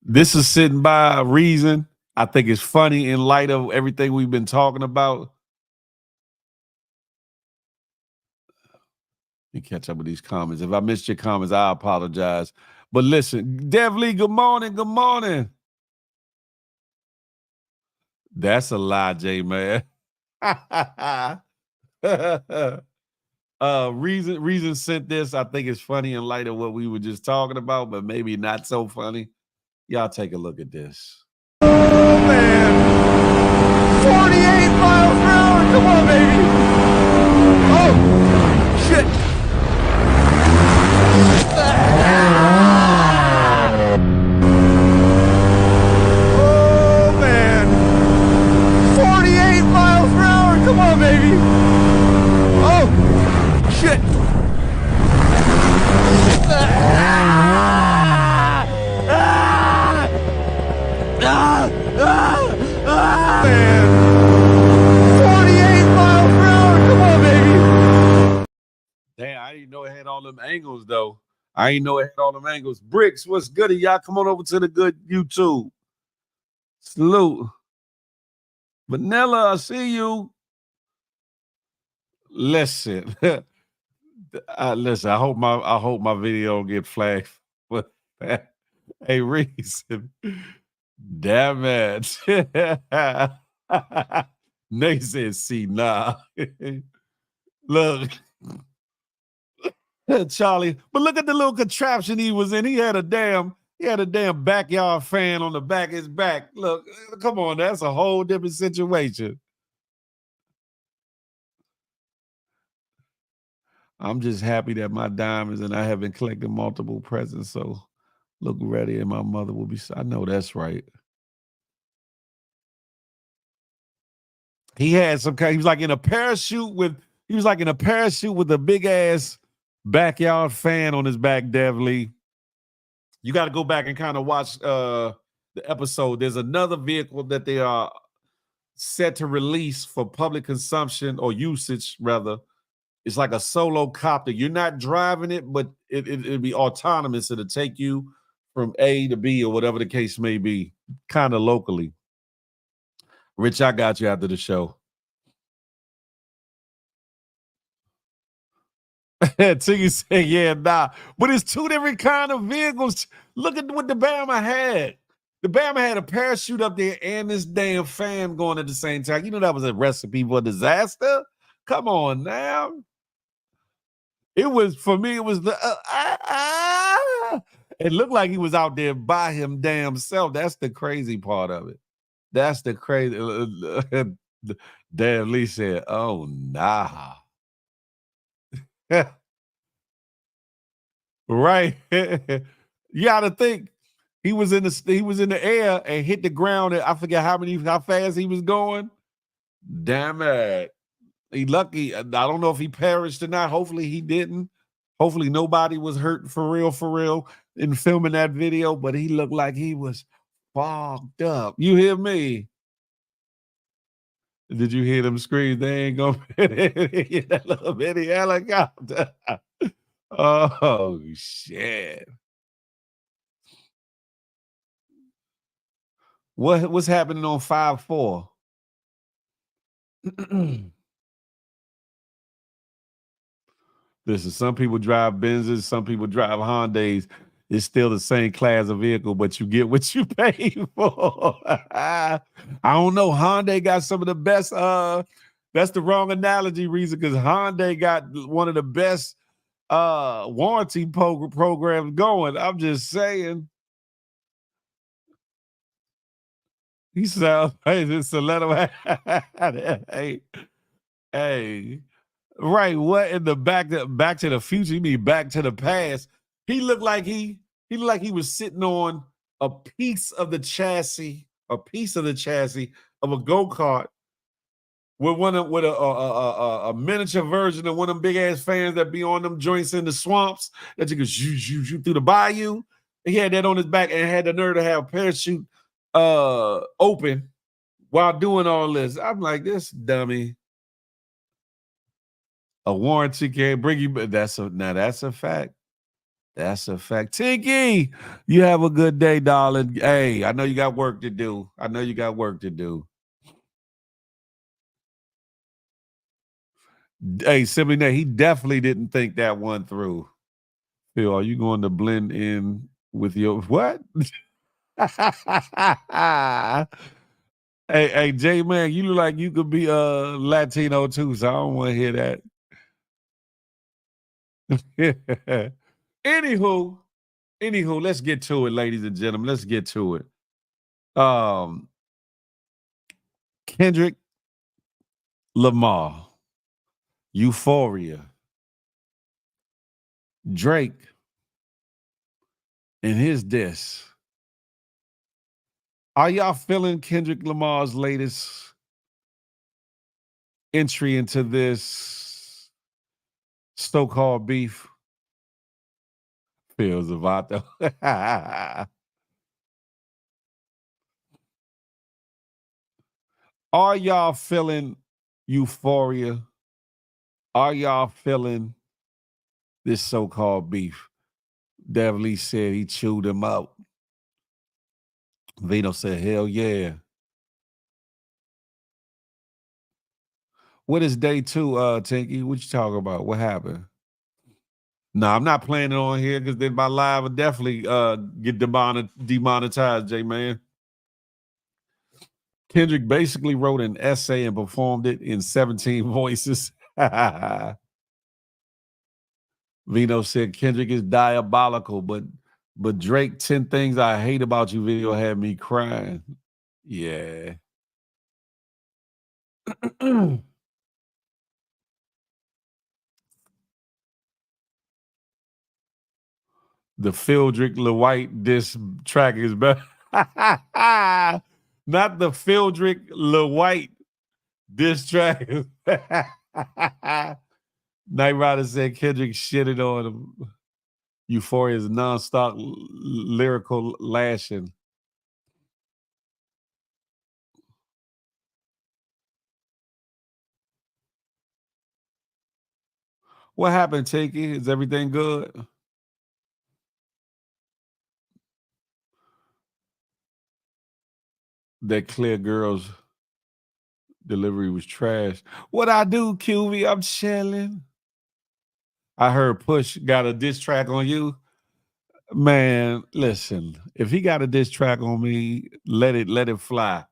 this is sitting by a Reason. I think it's funny in light of everything we've been talking about. Let me catch up with these comments. If I missed your comments, I apologize. But listen, Dev Lee, good morning. Good morning. That's a lie, J man. Reason sent this. I think it's funny in light of what we were just talking about, but maybe not so funny. Y'all take a look at this. Oh man, 48 miles per hour. Come on, baby. Oh shit. Oh man, 48 miles per hour. Come on, baby. Oh shit. Man. 48 miles per hour. Come on, baby. Damn, I didn't know it had all them angles, though. I didn't know it had all them angles. Bricks, what's good? Y'all come on over to the good YouTube. Salute. Vanilla, I see you. Listen. Listen, I hope my video don't get flagged for that. Hey, Reason. Damn it. Nate said, see, nah. Look. Charlie, but look at the little contraption he was in. He had a damn backyard fan on the back of his back. Look, come on, that's a whole different situation. I'm just happy that my diamonds and I have been collecting multiple presents. So look ready, and my mother will be. I know that's right. He had some kind. He was like in a parachute with. He was like in a parachute with a big ass backyard fan on his back. Dev Lee. You got to go back and kind of watch the episode. There's another vehicle that they are set to release for public consumption or usage, rather. It's like a solo copter. You're not driving it, but it'll be autonomous. It'll take you from A to B or whatever the case may be, kind of locally. Rich, I got you after the show. Tiggy said, yeah, nah. But it's two different kind of vehicles. Look at what the Bama had. The Bama had a parachute up there and this damn fan going at the same time. You know that was a recipe for disaster? Come on now. It was, for me, it was the, it looked like he was out there by him damn self. That's the crazy part of it. That's the crazy. Damn, Lee said, oh, nah. Right. You got to think he was in the air and hit the ground. And I forget how fast he was going. Damn it. He lucky. I don't know if he perished or not. Hopefully he didn't. Hopefully nobody was hurt for real in filming that video, but he looked like he was fogged up. You hear me? Did you hear them scream? They ain't gonna hit that little bitty helicopter. Oh shit. What's happening on 5-4? Listen, some people drive Benzes, some people drive Hondas. It's still the same class of vehicle, but you get what you pay for. I don't know. Honda got some of the best. That's the wrong analogy, reason, because Honda got one of the best warranty programs going. I'm just saying. He sounds like it's a letter. Hey. Right, what in the back to the future? You mean back to the past? He looked like he was sitting on a piece of the chassis of a go-kart with a miniature version of one of them big ass fans that be on them joints in the swamps that you can shoot through the bayou. He had that on his back and had the nerve to have a parachute open while doing all this. I'm like, this dummy. A warranty can't bring you, but that's a fact. That's a fact. Tinky, you have a good day, darling. Hey, I know you got work to do. Hey, simply that he definitely didn't think that one through. Phil, are you going to blend in with your what? Hey, J man, you look like you could be Latino too, so I don't want to hear that. Anywho, let's get to it, ladies and gentlemen. Let's get to it. Kendrick Lamar, Euphoria, Drake, and his diss. Are y'all feeling Kendrick Lamar's latest entry into this so-called beef? Phil Zavato. Are y'all feeling Euphoria? Are y'all feeling this so-called beef? Devil said he chewed him up. Vito said, hell yeah. What is day 2, Tinky? What you talking about? What happened? No, I'm not playing it on here because then my live will definitely get demonetized, J-Man. Kendrick basically wrote an essay and performed it in 17 voices. Vino said Kendrick is diabolical, but Drake, 10 Things I Hate About You video had me crying. Yeah. The Fieldrick LeWhite diss track is better. Not the Fieldrick LeWhite diss track. Night Rider said Kendrick shitted on him. Euphoria's nonstop lyrical lashing. What happened, Tiki? Is everything good? That Clear Girls delivery was trash. What I do, QV? I'm chilling. I heard Push got a diss track on you. Man, listen, if he got a diss track on me, let it fly.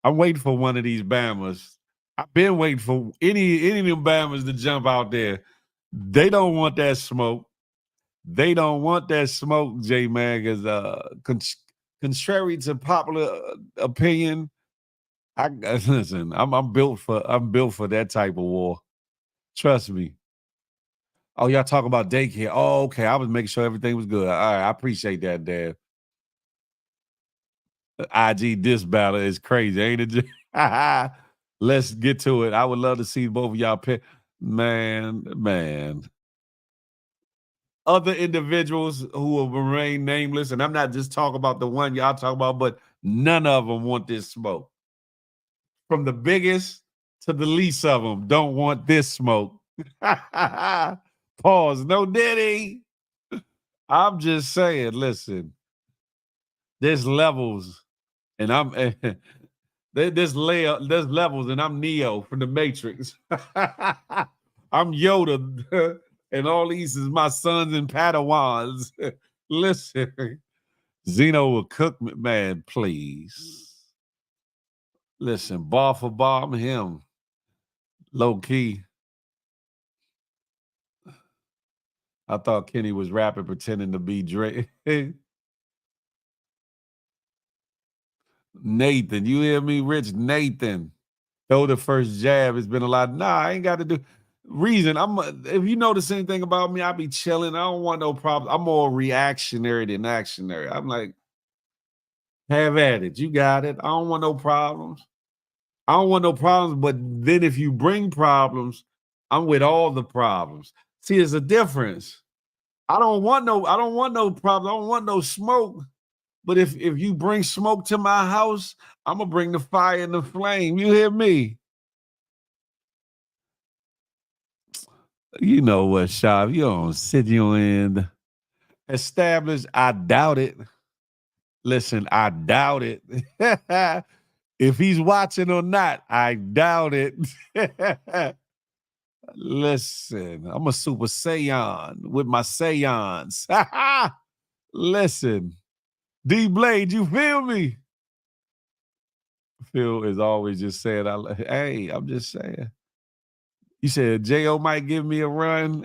I'm waiting for one of these Bammers. I've been waiting for any of them Bammers to jump out there. They don't want that smoke. They don't want that smoke, J Man, because contrary to popular opinion, I listen. I'm built for that type of war. Trust me. Oh, y'all talk about daycare. Oh, okay. I was making sure everything was good. All right, I appreciate that, Dad. IG diss battle is crazy, ain't it? Let's get to it. I would love to see both of y'all pick. Man. Other individuals who will remain nameless, and I'm not just talking about the one y'all talk about, but none of them want this smoke. From the biggest to the least of them don't want this smoke. Pause. No Diddy. I'm just saying, listen, there's levels, and I'm there's levels, and I'm Neo from the Matrix. I'm Yoda, and all these is my sons and Padawans. Listen, Zeno will cook me, man, please. Listen, bar for bar, I'm him. Low key. I thought Kenny was rapping, pretending to be Drake. Nathan, you hear me, Rich? Nathan. Throw the first jab. It's been a lot. Nah, I ain't got to do. Reason, if you notice anything about me, I be chilling. I don't want no problems. I'm more reactionary than actionary. I'm like, have at it. You got it. I don't want no problems. But then if you bring problems, I'm with all the problems. See, there's a difference. I don't want no problem. I don't want no smoke. But if you bring smoke to my house, I'm gonna bring the fire and the flame. You hear me? You know what, Shav? You don't sit you in established. I doubt it. Listen, I doubt it. If he's watching or not, I doubt it. Listen, I'm a Super Saiyan with my Saiyans. Listen, D Blade, you feel me? Phil is always just saying, hey, I'm just saying. You said J.O. might give me a run.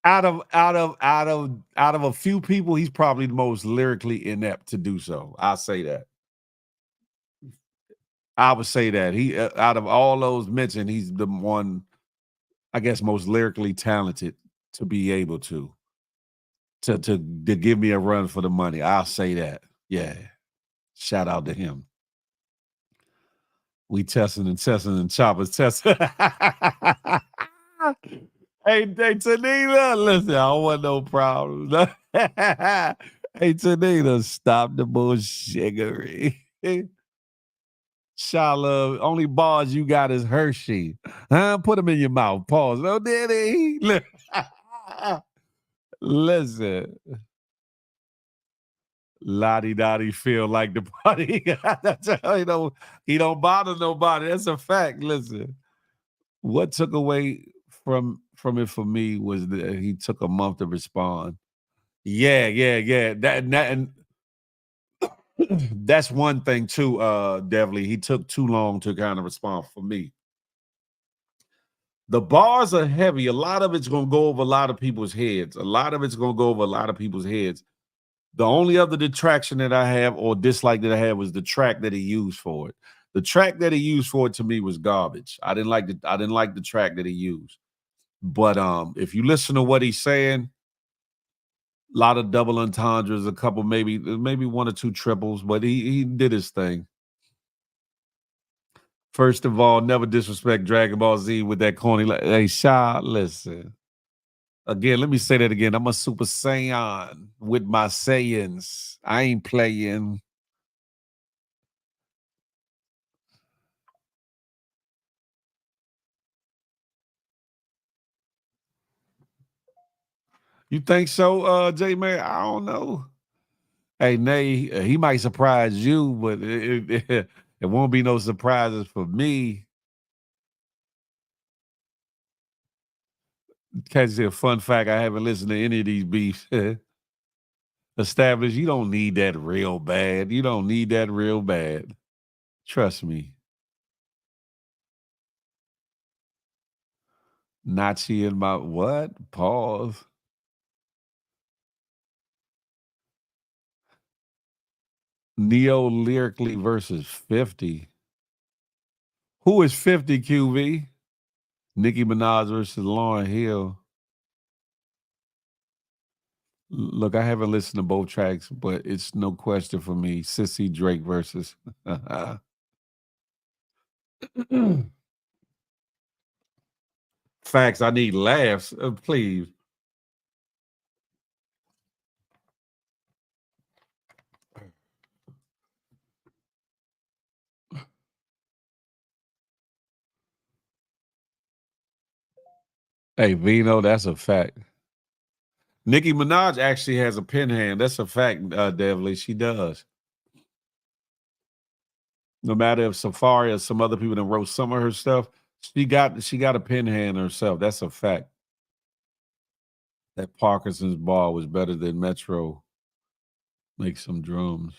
Out of a few people, he's probably the most lyrically inept to do so. I'll say that. I would say that he out of all those mentioned, he's the one, I guess, most lyrically talented to be able to give me a run for the money. I'll say that. Yeah. Shout out to him. We testing and choppers testing. Hey, Tanita, listen, I don't want no problems. Hey, Tanita, stop the bullshittery. Shala, only bars you got is Hershey. Huh? Put them in your mouth. Pause. No, Diddy. Listen. Lottie Dottie feel like the party. He don't bother nobody. That's a fact. Listen. What took away from it for me was that he took a month to respond. Yeah. And that's one thing too, Devlin. He took too long to kind of respond for me. The bars are heavy. A lot of it's going to go over a lot of people's heads. The only other detraction that I have or dislike that I have was the track that he used for it. The track that he used for it to me was garbage. I didn't like the track that he used. But if you listen to what he's saying, a lot of double entendres, a couple maybe one or two triples, but he did his thing. First of all, never disrespect Dragon Ball Z with that corny. Hey, Sha, listen. Again, let me say that again. I'm a Super Saiyan with my Saiyans. I ain't playing. You think so, J Man? I don't know. Hey, Nay, he might surprise you, but it won't be no surprises for me. Catch you a fun fact. I haven't listened to any of these beefs. Established, you don't need that real bad. You don't need that real bad. Trust me. Nazi in my what? Pause. Neo lyrically versus 50. Who is 50, QV? Nicki Minaj versus Lauryn Hill. Look, I haven't listened to both tracks, but it's no question for me. Sissy Drake versus. Facts, I need laughs. Please. Hey, Vino, that's a fact. Nicki Minaj actually has a pen hand. That's a fact, Devlin. She does. No matter if Safari or some other people that wrote some of her stuff, she got a pen hand herself. That's a fact. That Parkinson's ball was better than Metro. Make some drums.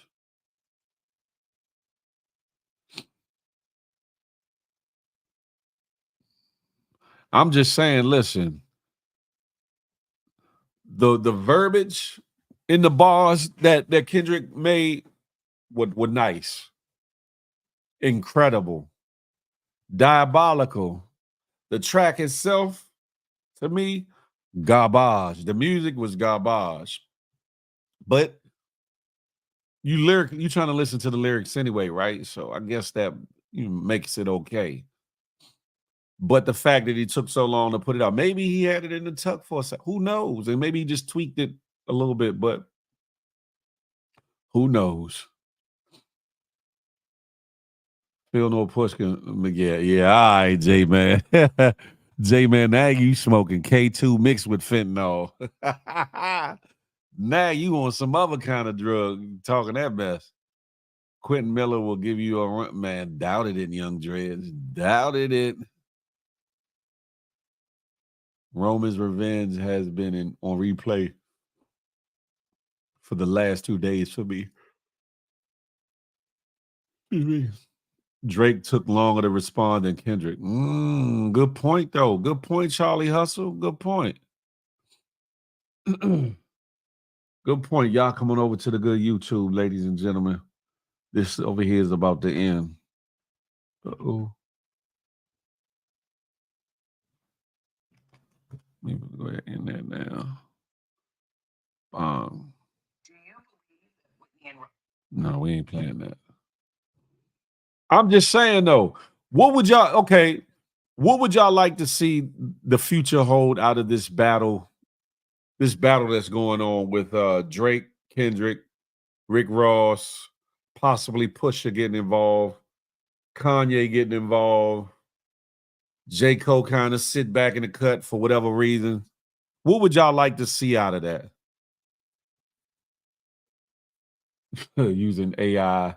I'm just saying, listen, the verbiage in the bars that Kendrick made were nice, incredible, diabolical. The track itself, to me, garbage. The music was garbage. But you trying to listen to the lyrics anyway, right? So I guess that makes it okay. But the fact that he took so long to put it out, maybe he had it in the tuck for a second. Who knows? And maybe he just tweaked it a little bit, but who knows? Phil no Pushkin. Yeah, all right, J Man. J Man, now you smoking K2 mixed with fentanyl. Now you on some other kind of drug talking that mess. Quentin Miller will give you a run. Man, doubted it, Young Dreads. Doubted it. Roman's Revenge has been on replay for the last 2 days for me. Drake took longer to respond than Kendrick. Good point, though. Good point, Charlie Hustle. Good point. Good point. Y'all come on over to the good YouTube, ladies and gentlemen. This over here is about to end. Uh-oh. Let me go ahead and end that now. No, we ain't playing that. I'm just saying though, what would y'all like to see the future hold out of this battle that's going on with Drake, Kendrick, Rick Ross, possibly Pusha getting involved, Kanye getting involved, J. Cole kind of sit back in the cut for whatever reason. What would y'all like to see out of that? Using AI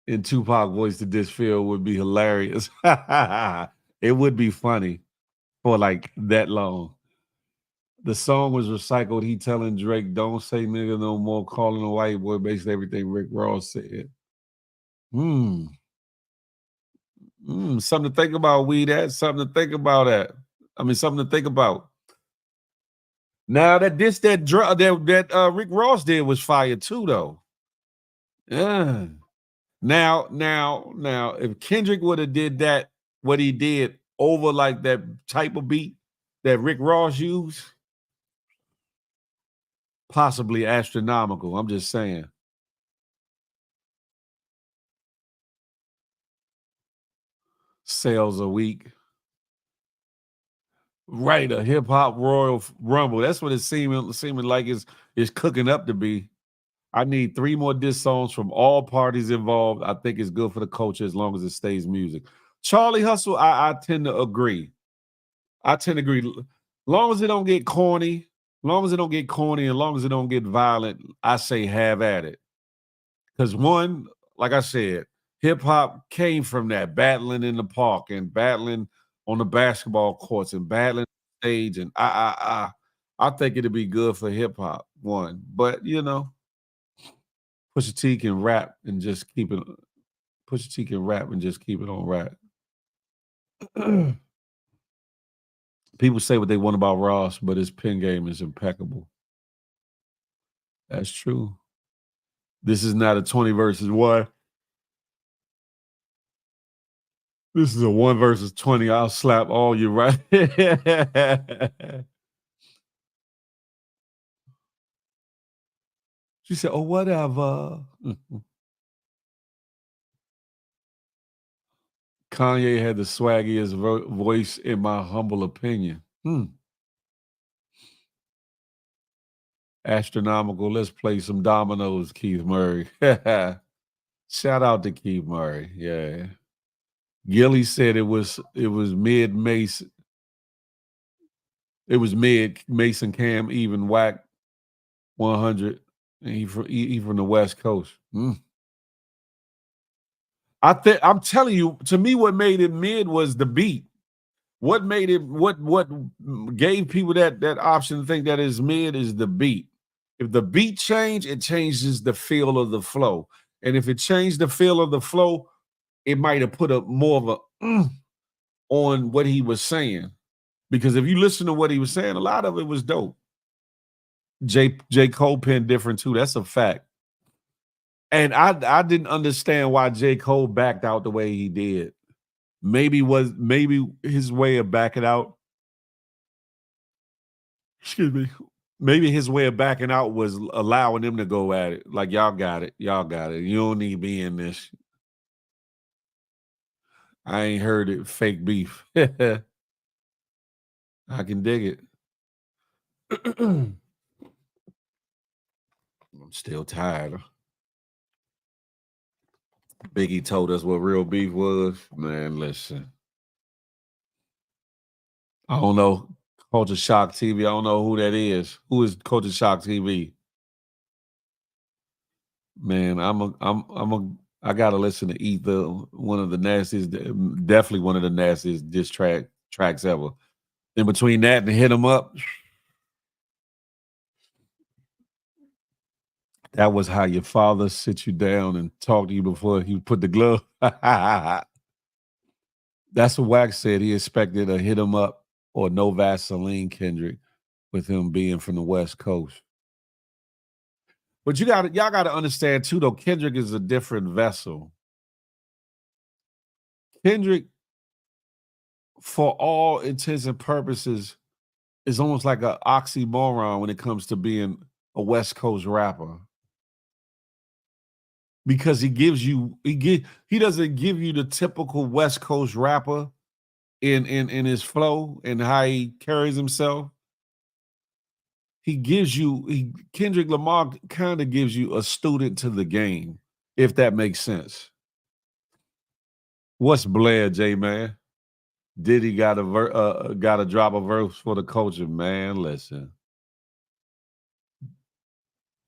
in Tupac voice to diss Phil would be hilarious. It would be funny for like that long. The song was recycled. He telling Drake, "Don't say nigga no more," calling a white boy, basically everything Rick Ross said. Something to think about, that. Something to think about that. I mean, something to think about. Now that Rick Ross did was fire too, though. Yeah. Now, if Kendrick would have did that, what he did over like that type of beat that Rick Ross used, possibly astronomical. I'm just saying. Sales a week. Right, a hip hop Royal Rumble. That's what it's seeming like it's cooking up to be. I need 3 more diss songs from all parties involved. I think it's good for the culture as long as it stays music. Charlie Hustle, I tend to agree. Long as it don't get corny, long as it don't get corny, as long as it don't get violent, I say have at it. Because one, like I said, hip hop came from that battling in the park and battling on the basketball courts and battling on stage. And I think it'd be good for hip hop. One, but Pusha T can rap and just keep it. Pusha T can rap and just keep it on rap. People say what they want about Ross, but his pen game is impeccable. That's true. This is not a 20 versus 1. This is a 1 versus 20. I'll slap all you right. She said, oh, whatever. Kanye had the swaggiest voice, in my humble opinion. Astronomical. Let's play some dominoes, Keith Murray. Shout out to Keith Murray. Yeah. Gilly said it was mid Mason. It was mid Mason Cam even whack 100. And he from the West Coast. I'm telling you, to me, what made it mid was the beat. What made it what gave people that option to think that is mid is the beat. If the beat change, it changes the feel of the flow. And if it changed the feel of the flow, it might have put a more of a on what he was saying. Because if you listen to what he was saying, a lot of it was dope. J. Cole penned different too. That's a fact. And I didn't understand why J. Cole backed out the way he did. Maybe his way of backing out. Excuse me. Maybe his way of backing out was allowing them to go at it. Like, y'all got it. Y'all got it. You don't need to be in this. I ain't heard it. Fake beef. I can dig it. I'm still tired. Biggie told us what real beef was. Man, listen. I don't know. Culture Shock TV. I don't know who that is. Who is Culture Shock TV? Man, I gotta listen to Ether, one of the nastiest, definitely one of the nastiest diss tracks ever. In between that and Hit 'Em Up, that was how your father sit you down and talk to you before he put the glove. That's what Wax said. He expected a Hit 'Em Up or No Vaseline Kendrick, with him being from the West Coast. But y'all gotta understand too, though, Kendrick is a different vessel. Kendrick, for all intents and purposes, is almost like an oxymoron when it comes to being a West Coast rapper. Because he doesn't give you the typical West Coast rapper in his flow and how he carries himself. Kendrick Lamar kind of gives you a student to the game, if that makes sense. What's Blair, J-Man? Diddy got to drop a verse for the culture, man. Listen.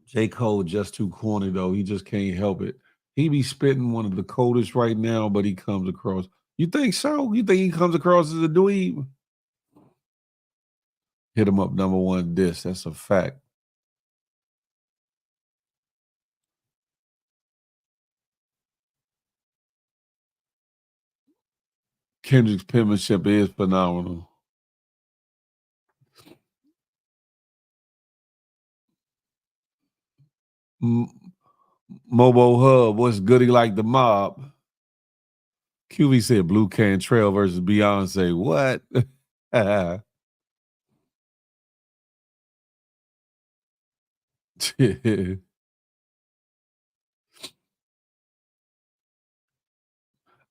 J. Cole just too corny, though. He just can't help it. He be spitting one of the coldest right now, but he comes across. You think so? You think he comes across as a dweeb? Hit him up, #1 diss. That's a fact. Kendrick's penmanship is phenomenal. Mobo Hub, what's goody like the mob? QV said Blue Can Trail versus Beyonce. What?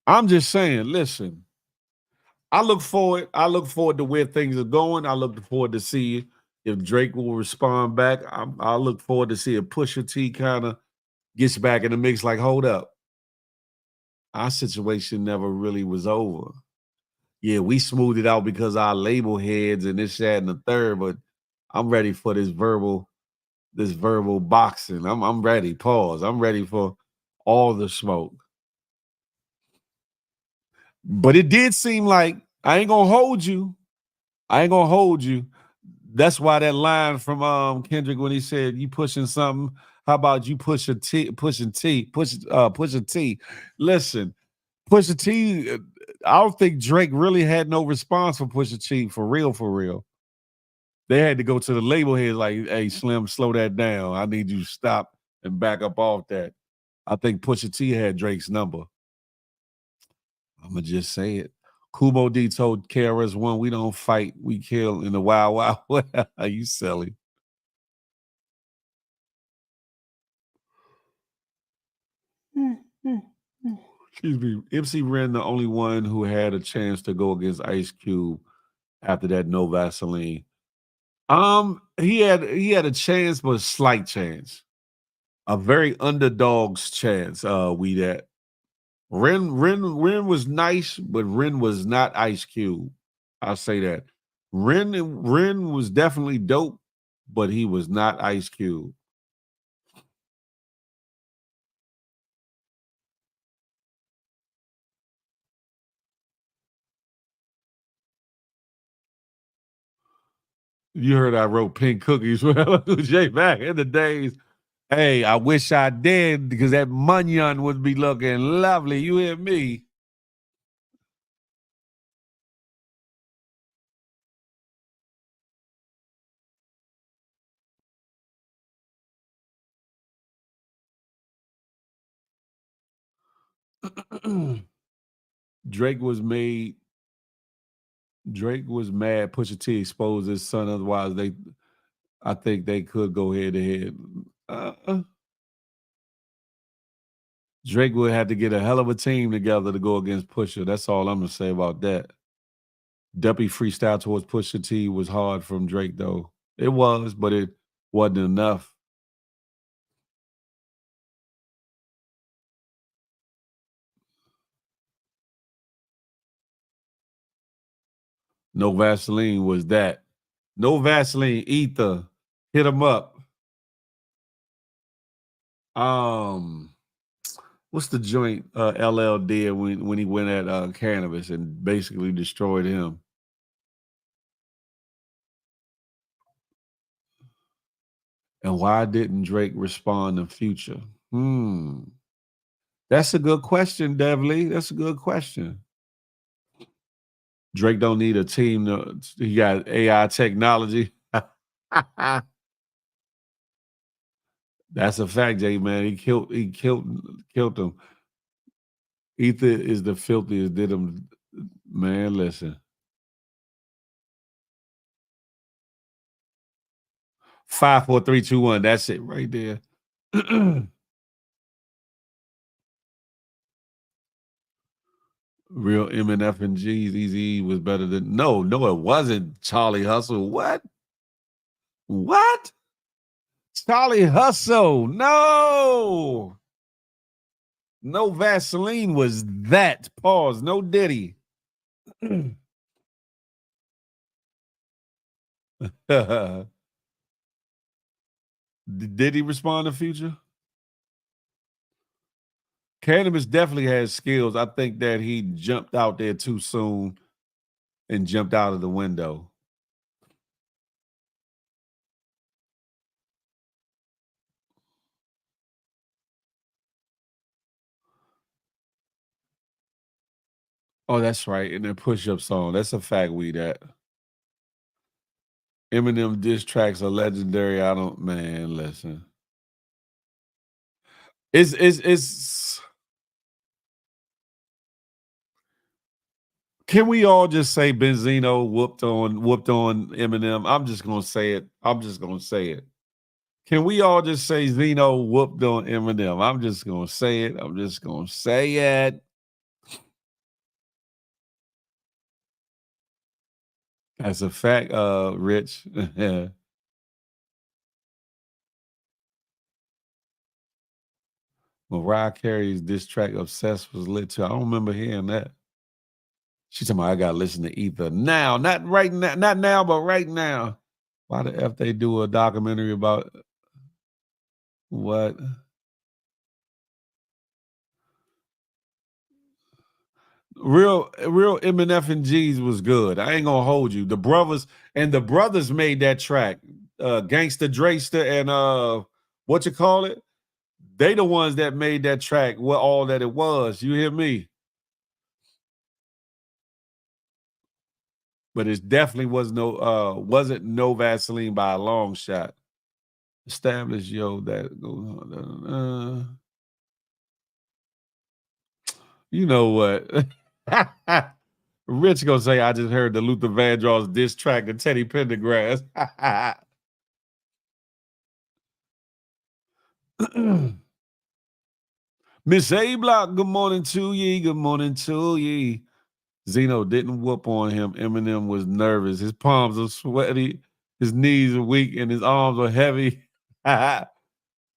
I'm just saying, listen. I look forward to where things are going. I look forward to see if Drake will respond back. I look forward to see if Pusha T kind of gets back in the mix. Like, hold up, our situation never really was over. Yeah, we smoothed it out because our label heads and this, that, and the third. But I'm ready for this verbal boxing. I'm ready. Pause. I'm ready for all the smoke. But it did seem like I ain't gonna hold you. That's why that line from Kendrick when he said you pushing something. How about you pushing T? Push a T. Listen, Pusha T. I don't think Drake really had no response for Pusha T. For real, for real. They had to go to the label head like, "Hey, Slim, slow that down. I need you to stop and back up off that." I think Pusha T had Drake's number. I'm gonna just say it. Kubo D told KRS-One, "We don't fight, we kill in the Wild Wild West." You silly. Excuse me. MC Ren, the only one who had a chance to go against Ice Cube after that no Vaseline. He had a chance, but a slight chance. A very underdog's chance. We that Ren was nice, but Ren was not Ice Cube. I'll say that. Ren was definitely dope, but he was not Ice Cube. You heard I wrote pink cookies with Jay back in the days. Hey, I wish I did because that munyon would be looking lovely. You hear me? Drake was mad. Pusha T exposed his son. Otherwise, I think they could go head to head. Drake would have to get a hell of a team together to go against Pusha. That's all I'm gonna say about that. Duppy freestyle towards Pusha T was hard from Drake, though. It was, but it wasn't enough. No Vaseline was that. No Vaseline, ether. Hit him up. What's the joint LL did when he went at Cannabis and basically destroyed him? And why didn't Drake respond in Future? That's a good question, Devly. That's a good question. Drake don't need a team. He got AI technology. That's a fact, Jay, man. He killed him. Ether is the filthiest. Did him, man. Listen, 5, 4, 3, 2, 1. That's it right there. Real MNF and G's. Easy was better than no. It wasn't. Charlie Hustle. What? Charlie Hustle. No. No Vaseline was that. Pause. No Diddy. Did he respond to Future? Cannabis definitely has skills. I think that he jumped out there too soon and jumped out of the window. Oh, that's right. And the push-up song. That's a fact we that. Eminem diss tracks are legendary. I don't, man, listen. It's can we all just say Benzino whooped on Eminem? I'm just gonna say it. Can we all just say Zeno whooped on Eminem? I'm just gonna say it. That's a fact, Rich. Mariah Carey's diss track "Obsessed" was lit too. I don't remember hearing that. She talking about I gotta listen to Ether now, not right now, not now, but right now. Why the F they do a documentary about what? Real MNF and G's was good. I ain't gonna hold you. The brothers made that track. Gangsta Drayster and what you call it? They the ones that made that track what all that it was. You hear me? But it definitely wasn't no Vaseline by a long shot. Establish that you know what? Rich gonna say I just heard the Luther Vandross diss track to Teddy Pendergrass. Miss A Block, good morning to ye. Good morning to ye. Zeno didn't whoop on him. Eminem was nervous. His palms are sweaty. His knees are weak and his arms are heavy.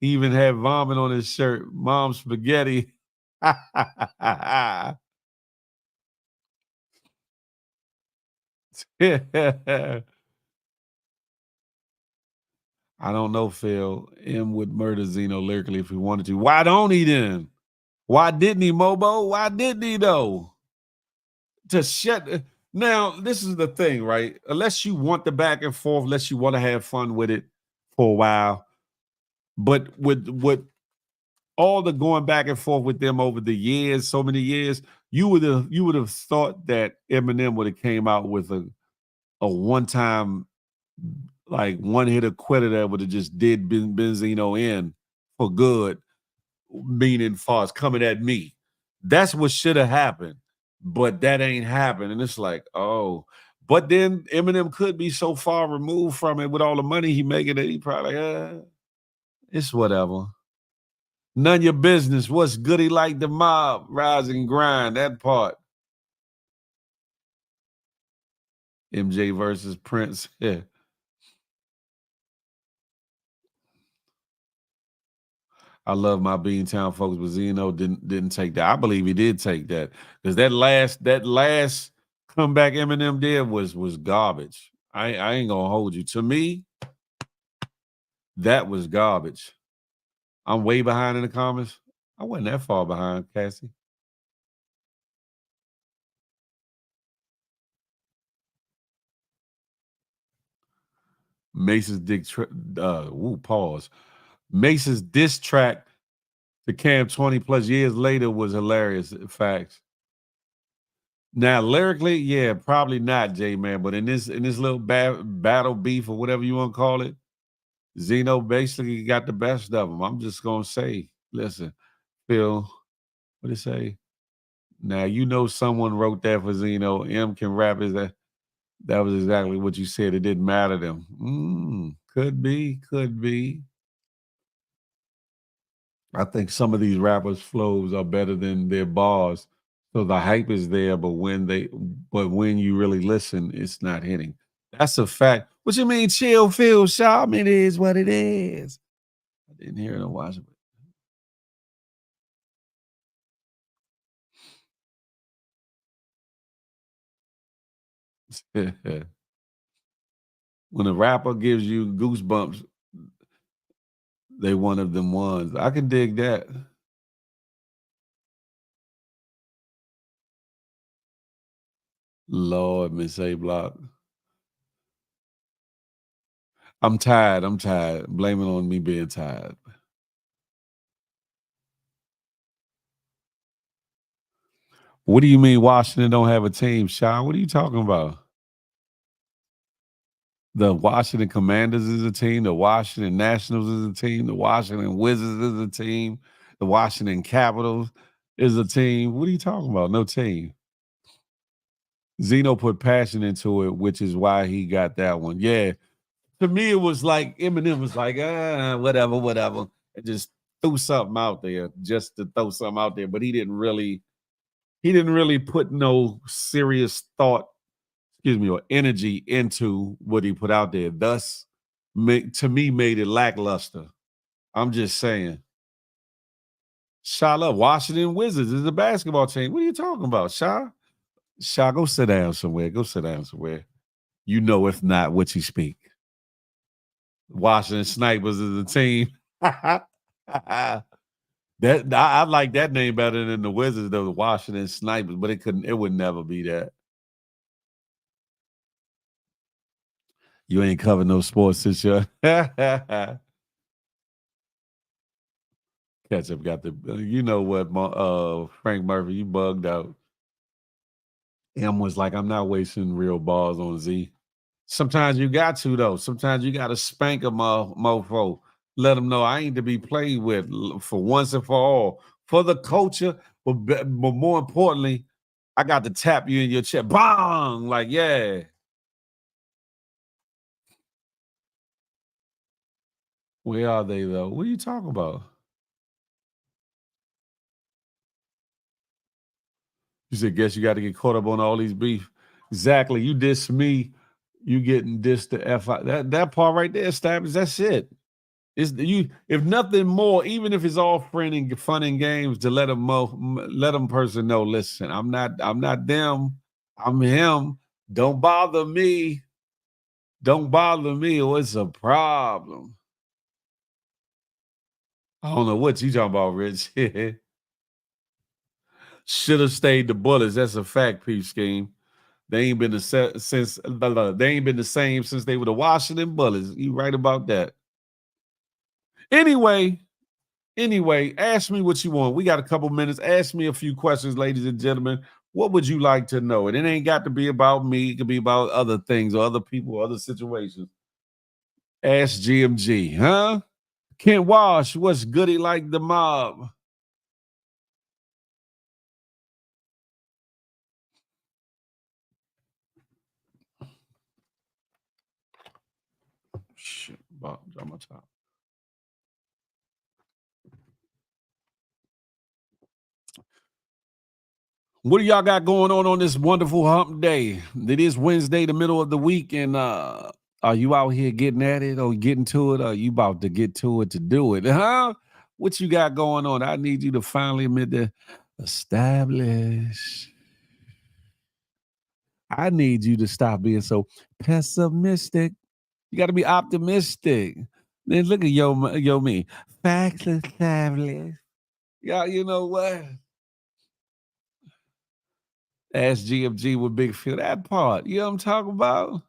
He even had vomit on his shirt. Mom's spaghetti. I don't know, Phil. M would murder Zeno lyrically if he wanted to. Why don't he then? Why didn't he, Mobo? Why didn't he, though? To shut. Now, this is the thing, right? Unless you want the back and forth, unless you want to have fun with it for a while. But with all the going back and forth with them over the years, so many years, you would have thought that Eminem would have came out with a one-time like one-hitter quitter that would have just did Benzino in for good, meaning far as coming at me. That's what should have happened, but that ain't happened. And it's like, oh, but then Eminem could be so far removed from it with all the money he making that he probably, it's whatever. None your business. What's goody like the mob? Rise and grind. That part. MJ versus Prince. Yeah. I love my Beantown folks, but Zeno didn't take that. I believe he did take that because that last comeback Eminem did was garbage. I ain't gonna hold you. To me, that was garbage. I'm way behind in the comments. I wasn't that far behind, Cassie. Mace's pause. Mace's diss track to Cam 20 plus years later was hilarious. Facts. Now lyrically, yeah, probably not, J-Man. But in this little battle beef or whatever you want to call it, Zeno basically got the best of him. I'm just gonna say, listen, Phil, what did it say? Now you know someone wrote that for Zeno. M can rap. Is that was exactly what you said. It didn't matter to them. Could be. I think some of these rappers' flows are better than their bars. So the hype is there, but when you really listen, it's not hitting. That's a fact. What you mean, chill, Phil, Shaw? I mean, it is what it is. I didn't hear it or watch it. When a rapper gives you goosebumps, they one of them ones. I can dig that. Lord, Miss A Block. I'm tired. Blame it on me being tired. What do you mean Washington don't have a team, Shaw? What are you talking about? The Washington Commanders is a team. The Washington Nationals is a team. The Washington Wizards is a team. The Washington Capitals is a team. What are you talking about? No team. Zeno put passion into it, which is why he got that one. Yeah. To me, it was like Eminem was like, whatever. And just threw something out there just to throw something out there. But he didn't really put no serious thought, or energy into what he put out there. Thus, to me, made it lackluster. I'm just saying. Shaw love Washington Wizards is a basketball team. What are you talking about, Shaw? Shaw, go sit down somewhere. You know, if not, what you speak. Washington Snipers is a team. I like that name better than the Wizards, though, the Washington Snipers, but it would never be that. You ain't covered no sports since you're Ketchup got the you know what, Frank Murphy, you bugged out. M was like, I'm not wasting real balls on Z. Sometimes you got to, though. Sometimes you got to spank a mofo. Let them know I ain't to be played with for once and for all. For the culture, but more importantly, I got to tap you in your chest. Bang! Like, yeah. Where are they, though? What are you talking about? You said, guess you got to get caught up on all these beef. Exactly. You diss me, you getting dissed the F out. That part right there, established. That's it. It's you. If nothing more, even if it's all fun and games, to let them person know. Listen, I'm not them. I'm him. Don't bother me. Don't bother me, or it's a problem. I don't know what you talking about, Rich. Should have stayed the Bullets. That's a fact, Peep Scheme. They ain't been they ain't been the same since they were the Washington Bullets. You right about that. Anyway, ask me what you want. We got a couple minutes. Ask me a few questions, ladies and gentlemen. What would you like to know? And it ain't got to be about me. It could be about other things or other people or other situations. Ask GMG, huh? Kent Wash, what's goody like the mob? Shit, Bob, on my top. What do y'all got going on this wonderful hump day? It is Wednesday, the middle of the week, and are you out here getting at it or getting to it? Or are you about to get to it to do it? Huh? What you got going on? I need you to finally admit to establish. I need you to stop being so pessimistic. You got to be optimistic. Then look at yo me. Facts established. Yeah, you know what? Ask GMG with Big Phil. That part. You know what I'm talking about?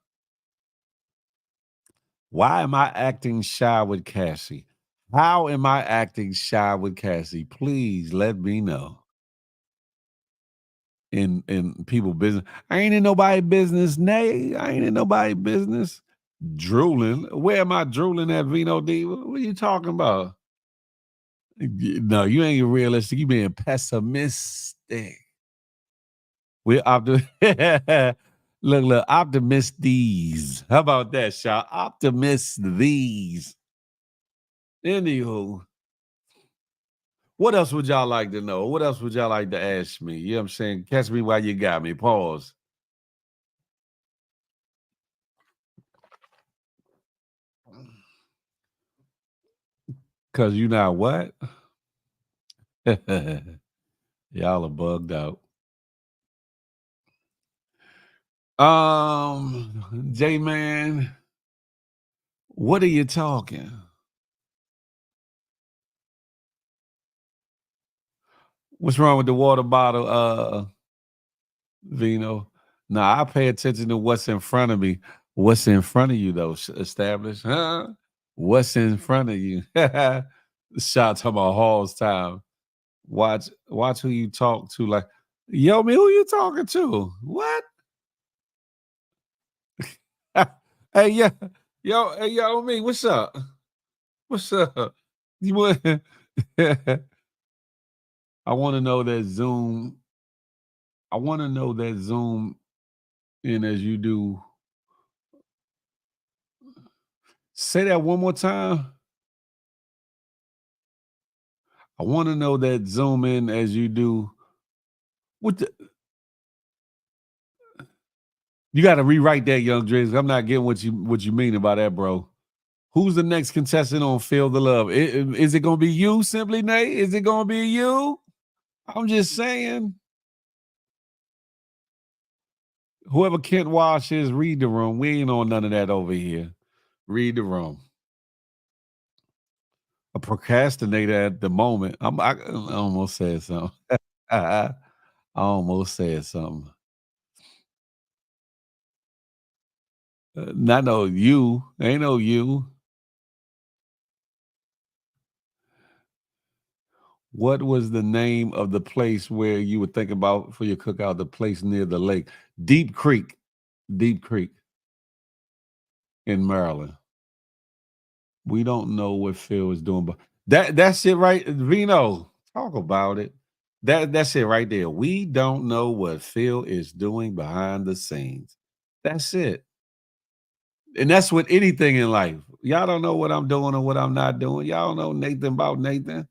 Why am I acting shy with Cassie? How am I acting shy with Cassie? Please let me know. In people business. I ain't in nobody business, nay. I ain't in nobody business. Drooling. Where am I drooling at, Vino Diva? What are you talking about? No, you ain't realistic. You being pessimistic. We're look, optimist these. How about that, Shaw? Optimist these. Anywho, what else would y'all like to know? What else would y'all like to ask me? You know what I'm saying? Catch me while you got me. Pause. Cause you not what? Y'all are bugged out. J Man, what are you talking? What's wrong with the water bottle, Vino? Nah, I pay attention to what's in front of me. What's in front of you, though? Established, huh? What's in front of you? Shot talking about Hall's time. Watch who you talk to. Like, yo, me, who you talking to? What? Hey, yeah, yo, me, what's up? What's up? You want? I want to know that Zoom. I want to know that Zoom in as you do. Say that one more time. I want to know that Zoom in as you do. What the, you got to rewrite that, Young Driggs. I'm not getting what you mean about that, bro. Who's the next contestant on Feel the Love? Is it going to be you, Simply Nate? Is it going to be you? I'm just saying. Whoever Kent Wash is, read the room. We ain't on none of that over here. Read the room. a procrastinator at the moment. I almost said something. I almost said something. Not no you. Ain't no you. What was the name of the place where you were thinking about for your cookout? The place near the lake, Deep Creek in Maryland. We don't know what Phil is doing, but that's it, right? Vino, talk about it. That's it right there. We don't know what Phil is doing behind the scenes. That's it. And that's with anything in life. Y'all don't know what I'm doing or what I'm not doing. Y'all don't know Nathan about Nathan.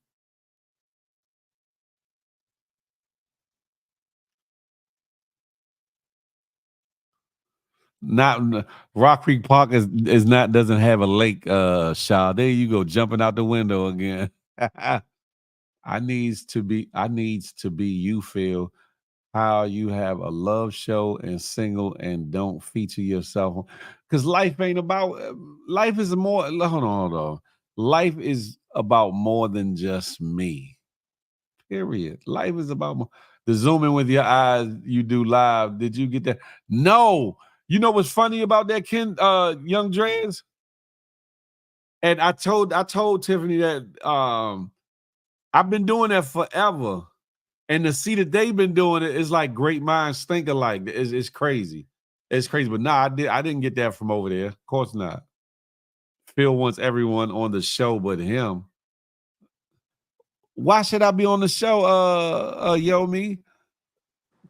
Not Rock Creek Park is not doesn't have a lake, Shaw. There you go, jumping out the window again. I needs to be you, Phil. How you have a love show and single and don't feature yourself. Because life ain't about life is more hold on. Life is about more than just me. Period. Life is about more. The zooming with your eyes you do live. Did you get that? No. You know what's funny about that, Young Dreads? And I told Tiffany that I've been doing that forever. And to see that they've been doing it is like great minds think alike. It's crazy. It's crazy. But nah, I didn't get that from over there. Of course not. Phil wants everyone on the show but him. Why should I be on the show, Yo Me?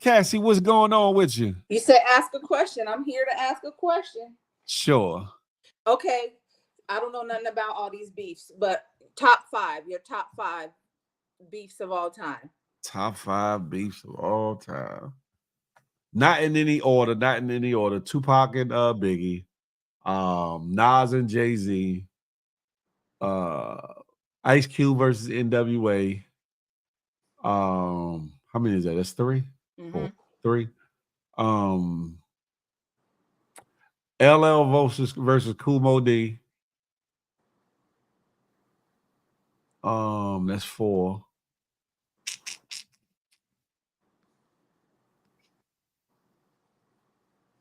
Cassie, what's going on with you? You said ask a question. I'm here to ask a question. Sure. Okay. I don't know nothing about all these beefs, but your top five beefs of all time. Top 5 beefs of all time. Not in any order. Tupac and Biggie. Nas and Jay-Z. Ice Cube versus NWA. How many is that? That's 3? Mm-hmm. 4, 3. LL versus Kool Moe Dee. That's 4.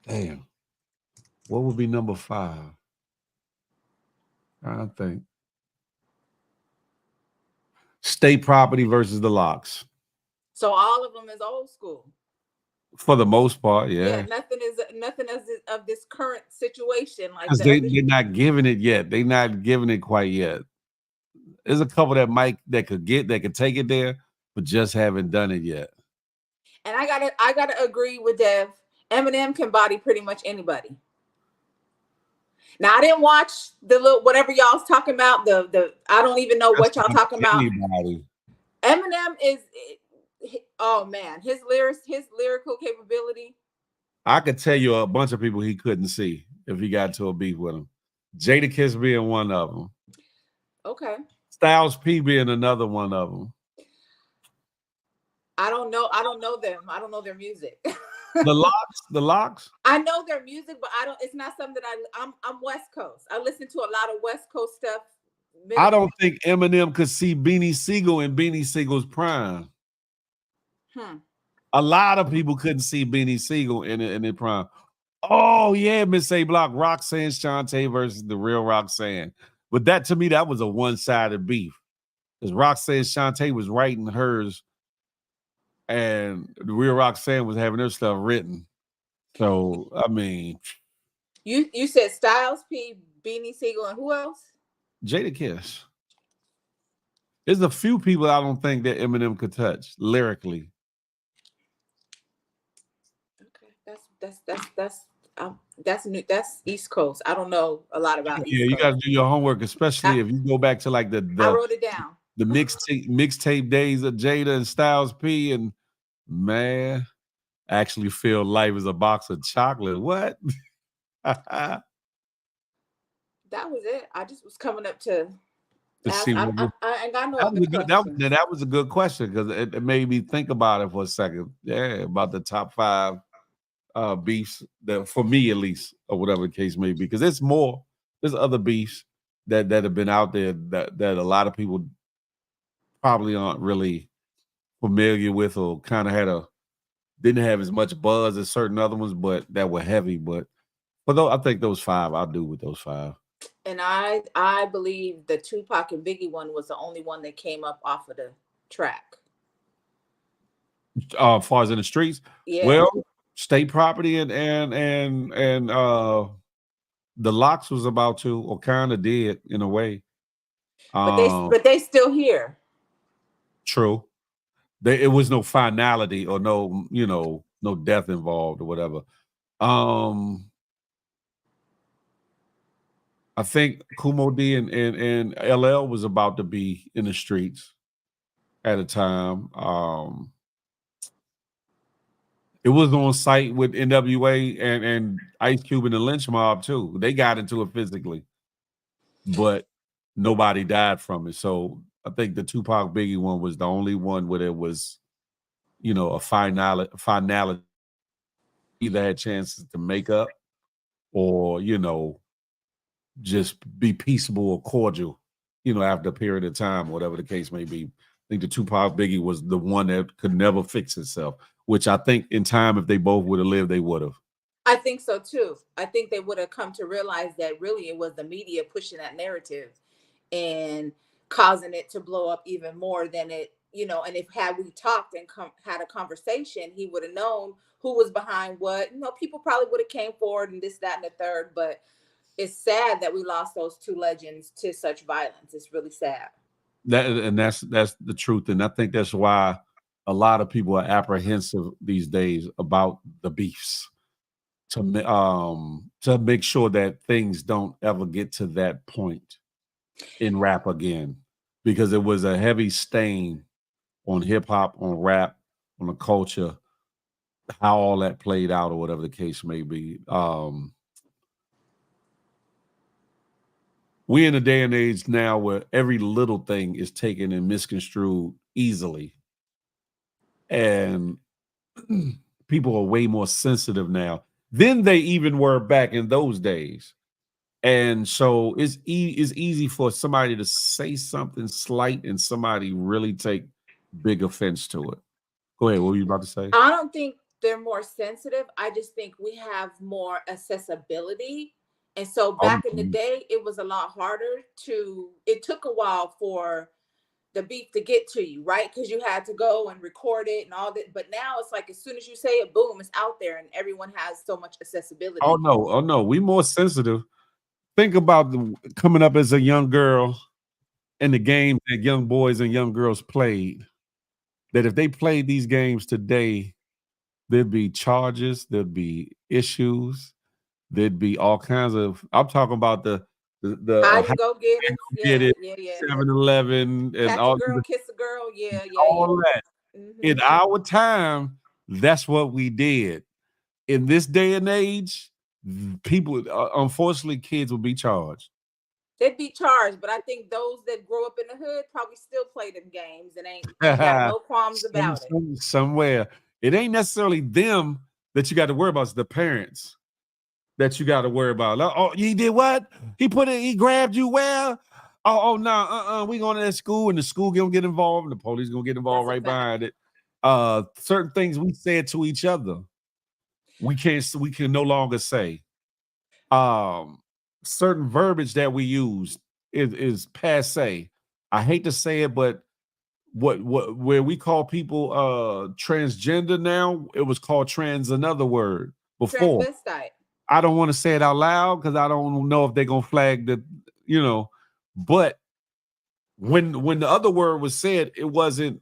Damn. What would be number 5? I think. State Property versus the Locks. So all of them is old school. For the most part, yeah. Nothing is of this current situation. Like they're not giving it yet. They're not giving it quite yet. There's a couple that could take it there, but just haven't done it yet. And I gotta agree with Dev. Eminem can body pretty much anybody. Now I didn't watch the little whatever y'all's talking about. The I don't even know what y'all talking about. Eminem is, oh man, his lyrical capability. I could tell you a bunch of people he couldn't see if he got to a beef with him. Jadakiss being one of them. Okay. Styles P being another one of them. I don't know them. I don't know their music. The Locks. I know their music, but it's not something that I'm West Coast. I listen to a lot of West Coast stuff. I don't think Eminem could see Beanie Siegel in Beanie Siegel's prime. A lot of people couldn't see Beanie Siegel in their prime. Oh yeah, Miss A Block, Roxanne Shante versus the real Roxanne. But that to me, that was a one-sided beef. Because Roxanne Shante was writing hers, and the real Roxanne was having her stuff written. So I mean, you said Styles P, Beanie Siegel, and who else? Jadakiss. There's a few people I don't think that Eminem could touch lyrically. Okay, that's East Coast. I don't know a lot about East Coast. You got to do your homework, especially if you go back to like the I wrote it down. The mixtape days of Jada and Styles P, and man, I actually feel life is a box of chocolate. What? That was it. I just was coming up to see. I ain't got no other questions. That was a good question because it made me think about it for a second. Yeah, about the top 5 beefs that for me at least, or whatever the case may be. Because there's more. There's other beefs. that have been out there that a lot of people probably aren't really familiar with, or kind of didn't have as much buzz as certain other ones, but that were heavy. But though I think those 5, I'll do with those 5. And I believe the Tupac and Biggie one was the only one that came up off of the track. As far as in the streets, Yeah. well, state property and the Locks was about to, or kind of did in a way. But they still here. True. It was no finality or no, no death involved or whatever. I think Kumo D and LL was about to be in the streets at a time. It was on site with NWA and Ice Cube and the Lynch Mob too. They got into it physically, but nobody died from it. So I think the Tupac Biggie one was the only one where there was, a finality. Either had chances to make up or, just be peaceable or cordial, after a period of time, whatever the case may be. I think the Tupac Biggie was the one that could never fix itself, which I think in time, if they both would have lived, they would have. I think so too. I think they would have come to realize that really it was the media pushing that narrative and causing it to blow up even more than it, and if had we talked and had a conversation, he would have known who was behind what. People probably would have came forward and this, that, and the third, but it's sad that we lost those 2 legends to such violence. It's really sad. That's the truth. And I think that's why a lot of people are apprehensive these days about the beefs, to make sure that things don't ever get to that point in rap again, because it was a heavy stain on hip hop, on rap, on the culture, how all that played out or whatever the case may be. We're in a day and age now where every little thing is taken and misconstrued easily. And people are way more sensitive now than they even were back in those days. And so it's easy for somebody to say something slight and somebody really take big offense to it. Go ahead. What were you about to say? I don't think they're more sensitive. I just think we have more accessibility. And so back in the day, it was a lot harder it took a while for the beef to get to you, right? Because you had to go and record it and all that. But now it's like, as soon as you say it, boom, it's out there and everyone has so much accessibility. Oh no. We more sensitive. Think about coming up as a young girl and the game that young boys and young girls played. That if they played these games today, there'd be charges, there'd be issues, there'd be all kinds of. I'm talking about the hide and go get it, yeah. 7-Eleven and catch all a girl, kiss a girl, all that. Mm-hmm. In our time, that's what we did. In this day and age, people, unfortunately, kids will be charged. They'd be charged, but I think those that grow up in the hood probably still play them games and ain't got no qualms about it. Somewhere. It ain't necessarily them that you got to worry about, it's the parents that you got to worry about. Oh, he did what? He grabbed you well? Oh, no, we going to that school and the school gonna get involved and the police gonna get involved right behind it. Certain things we said to each other, we can no longer say. Certain verbiage that we use is passe. I hate to say it, but where we call people transgender now, it was called trans another word before. Transvestite. I don't want to say it out loud because I don't know if they're gonna flag the, but when the other word was said, it wasn't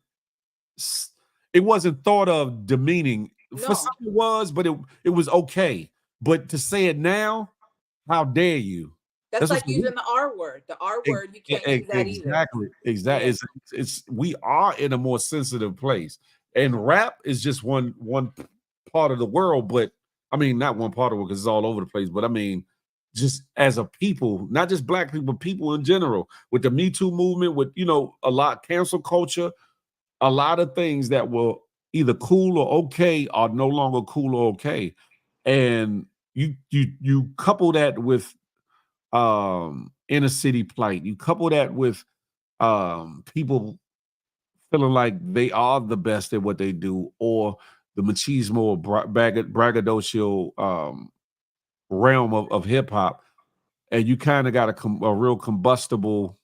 thought of demeaning. No. For some it was, but it was okay. But to say it now, how dare you? That's like using the R word. The R word, you can't use that either. Exactly. Yeah. We are in a more sensitive place. And rap is just one part of the world, but I mean, not one part of it because it's all over the place, but I mean, just as a people, not just black people, but people in general, with the Me Too movement, with, a lot cancel culture, a lot of things that were either cool or okay are no longer cool or okay. And you couple that with inner city plight. You couple that with people feeling like they are the best at what they do, or the machismo or braggadocio realm of hip hop, and you kind of got a real combustible,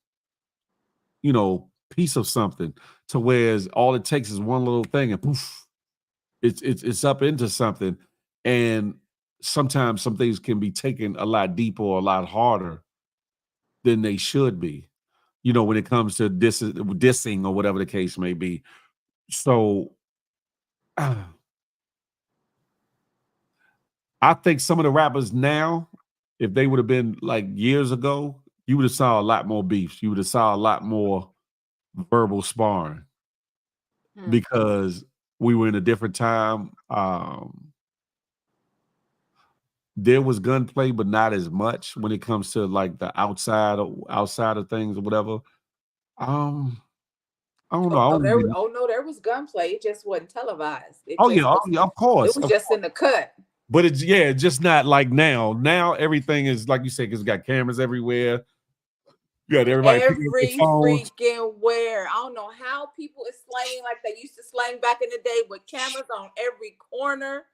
piece of something, to whereas all it takes is one little thing and poof, it's up into something. And sometimes some things can be taken a lot deeper or a lot harder than they should be, when it comes to dissing or whatever the case may be. So I think some of the rappers now, if they would have been like years ago, you would have saw a lot more beefs. You would have saw a lot more verbal sparring, because we were in a different time. There was gunplay, but not as much when it comes to like the outside of things or whatever. I don't know. I don't even. No, there was gunplay. It just wasn't televised. Oh yeah, of It course. was just in the cut. But it's just not like now. Now everything is like you said, because it's got cameras everywhere. You got everybody picking up their Every phones. freaking where. I don't know how people is slaying like they used to slang back in the day, with cameras on every corner.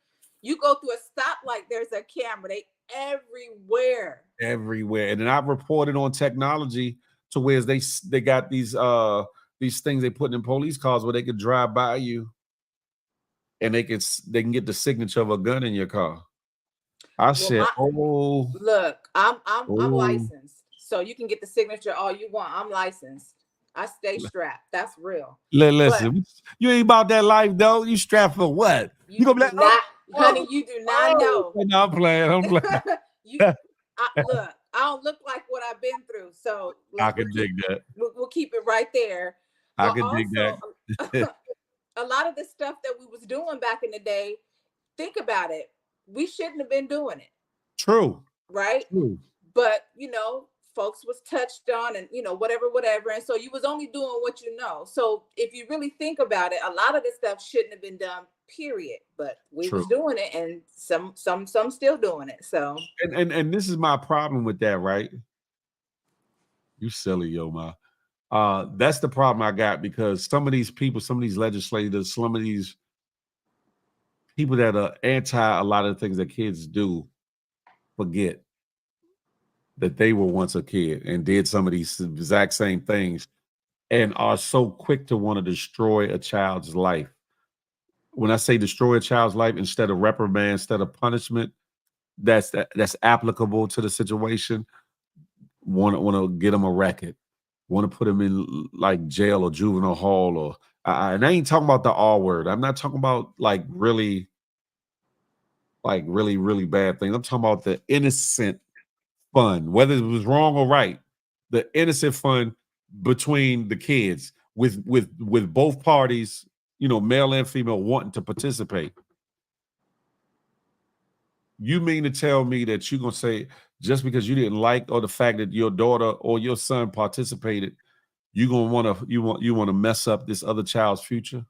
You go through a stoplight, there's a camera. They everywhere. Everywhere. And then I've reported on technology to where they got these things they put in police cars where they could drive by you and they can get the signature of a gun in your car. I said, look, I'm licensed, so you can get the signature all you want. I'm licensed. I stay strapped. That's real. Listen, you ain't about that life though. You strapped for what? You gonna be like, honey, you do not know. No, I'm playing. Look, I don't look like what I've been through, so I can dig that. We'll keep it right there. I can dig that. A lot of the stuff that we was doing back in the day, think about it, we shouldn't have been doing it. True. Right? True. But folks was touched on and whatever. And so you was only doing what you know. So if you really think about it, a lot of this stuff shouldn't have been done, period. But we was doing it, and some still doing it. So and this is my problem with that, right? You silly, yo, ma. That's the problem I got, because some of these people, some of these legislators, some of these people that are anti a lot of the things that kids do, forget that they were once a kid and did some of these exact same things, and are so quick to want to destroy a child's life. When I say destroy a child's life, instead of reprimand, instead of punishment, that's applicable to the situation, want to get them a record, want to put them in like jail or juvenile hall, or and I ain't talking about the R word. I'm not talking about like really bad things. I'm talking about the innocent fun, whether it was wrong or right, the innocent fun between the kids with both parties, male and female, wanting to participate. You mean to tell me that you're gonna say just because you didn't like, or the fact that your daughter or your son participated, you want to mess up this other child's future?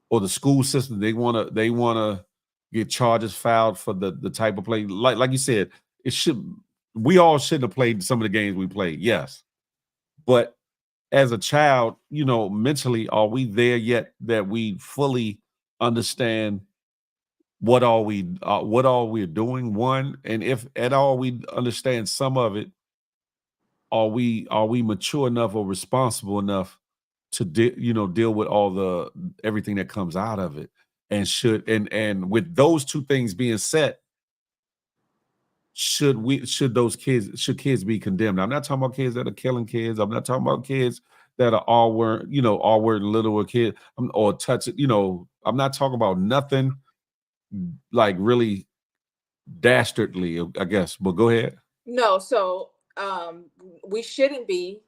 Or the school system, they want to get charges filed for the type of play, like you said, we all shouldn't have played some of the games we played, yes. But as a child, mentally, are we there yet that we fully understand what are we doing? One, and if at all we understand some of it, are we mature enough or responsible enough to deal with everything that comes out of it? And with those two things being set, should kids be condemned? I'm not talking about kids that are killing kids. I'm not talking about kids that are all word little kid, or touch it. I'm not talking about nothing like really dastardly, I guess. But go ahead. No, so we shouldn't be.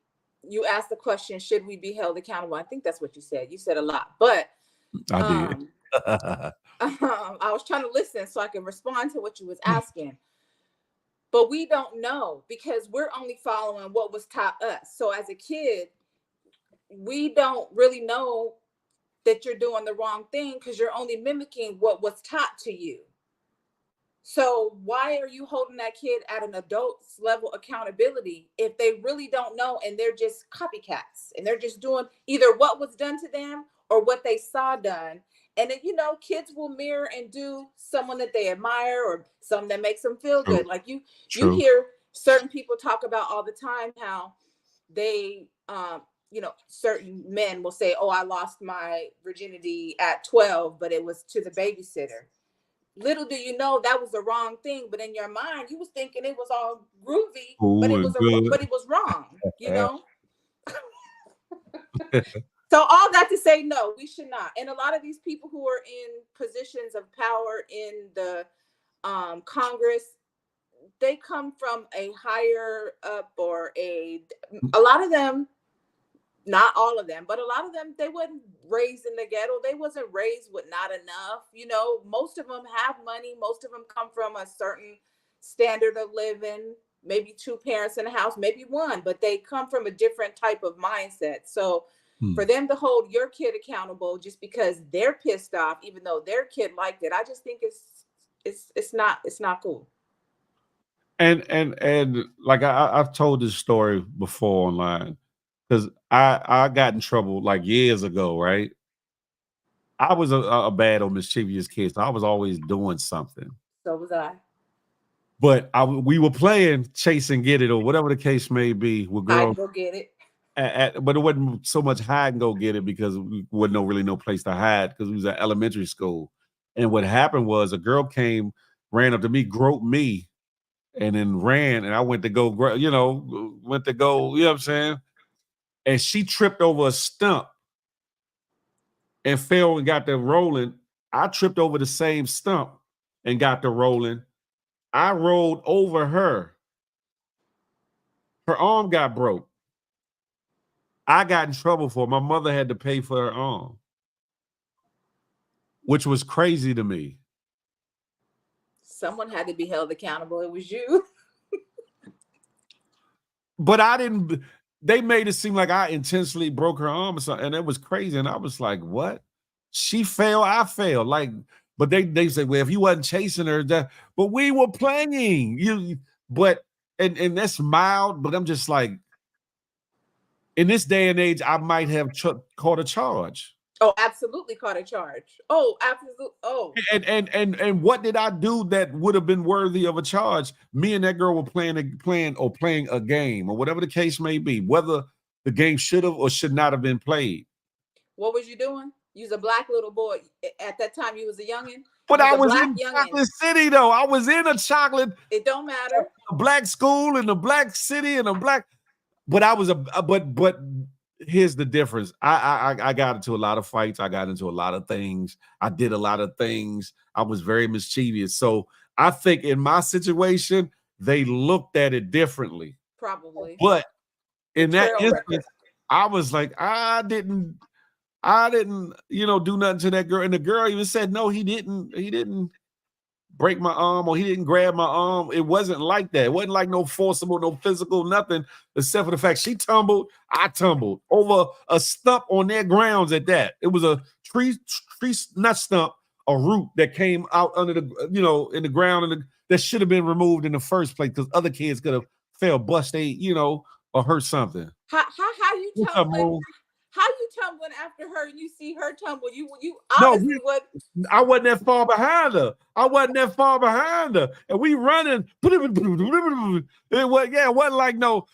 You asked the question, should we be held accountable? I think that's what you said. You said a lot, but I did. I was trying to listen so I can respond to what you was asking. But we don't know, because we're only following what was taught us. So as a kid, we don't really know that you're doing the wrong thing, because you're only mimicking what was taught to you. So why are you holding that kid at an adult's level accountability if they really don't know and they're just copycats and they're just doing either what was done to them or what they saw done? And then, kids will mirror and do someone that they admire or someone that makes them feel True. good. Like you True. hear certain people talk about all the time how they, certain men will say, "Oh, I lost my virginity at 12, but it was to the babysitter." Little do you know that was the wrong thing, but in your mind you was thinking it was all groovy, but Cool it and was good. but it was wrong. So all that to say, no, we should not. And a lot of these people who are in positions of power in the Congress, they come from a higher up or a lot of them, not all of them, but a lot of them, they wasn't raised in the ghetto. They wasn't raised with not enough. Most of them have money. Most of them come from a certain standard of living, maybe two parents in a house, maybe one, but they come from a different type of mindset. So for them to hold your kid accountable just because they're pissed off, even though their kid liked it, I just think it's not cool. And like I've told this story before online because I got in trouble like years ago, right? I was a bad or mischievous kid, so I was always doing something. So was I. But we were playing chase and get it or whatever the case may be with girls. I'd go get it. But it wasn't so much hide and go get it because we wasn't really no place to hide because we was at elementary school. And what happened was a girl came, ran up to me, groped me, and then ran. And I went to go, you know what I'm saying? And she tripped over a stump and fell and got there rolling. I tripped over the same stump and got there rolling. I rolled over her. Her arm got broke. I got in trouble for it. My mother had to pay for her arm, which was crazy to me. Someone had to be held accountable. It was you. But I didn't. They made it seem like I intentionally broke her arm or something, and it was crazy. And I was like, "What? She fell, I fell." Like, but they said, "Well, if you wasn't chasing her, but we were playing." And that's mild. But I'm just like, in this day and age, I might have caught a charge. Oh, absolutely caught a charge. Oh, absolutely. Oh. And what did I do that would have been worthy of a charge? Me and that girl were playing a game or whatever the case may be, whether the game should have or should not have been played. What was you doing? You was a black little boy. At that time, you was a youngin'. But I was in Chocolate City, though. I was in a chocolate. It don't matter. A black school in a black city and a black. But I was but here's the difference. I got into a lot of fights. I got into a lot of things. I did a lot of things. I was very mischievous. So I think in my situation, they looked at it differently. Probably. But in that instance, I was like, I didn't, do nothing to that girl. And the girl even said, no, he didn't break my arm or he didn't grab my arm. It wasn't like that. It wasn't like no forcible, no physical, nothing, except for the fact she tumbled, I tumbled over a stump on their grounds at that. It was a tree, not stump, a root that came out under the, in the ground that should have been removed in the first place because other kids could have fell, bust or hurt something. How you tumbling? How you tumbling after her and you see her tumble? You obviously I wasn't that far behind her. And we running. It wasn't like no,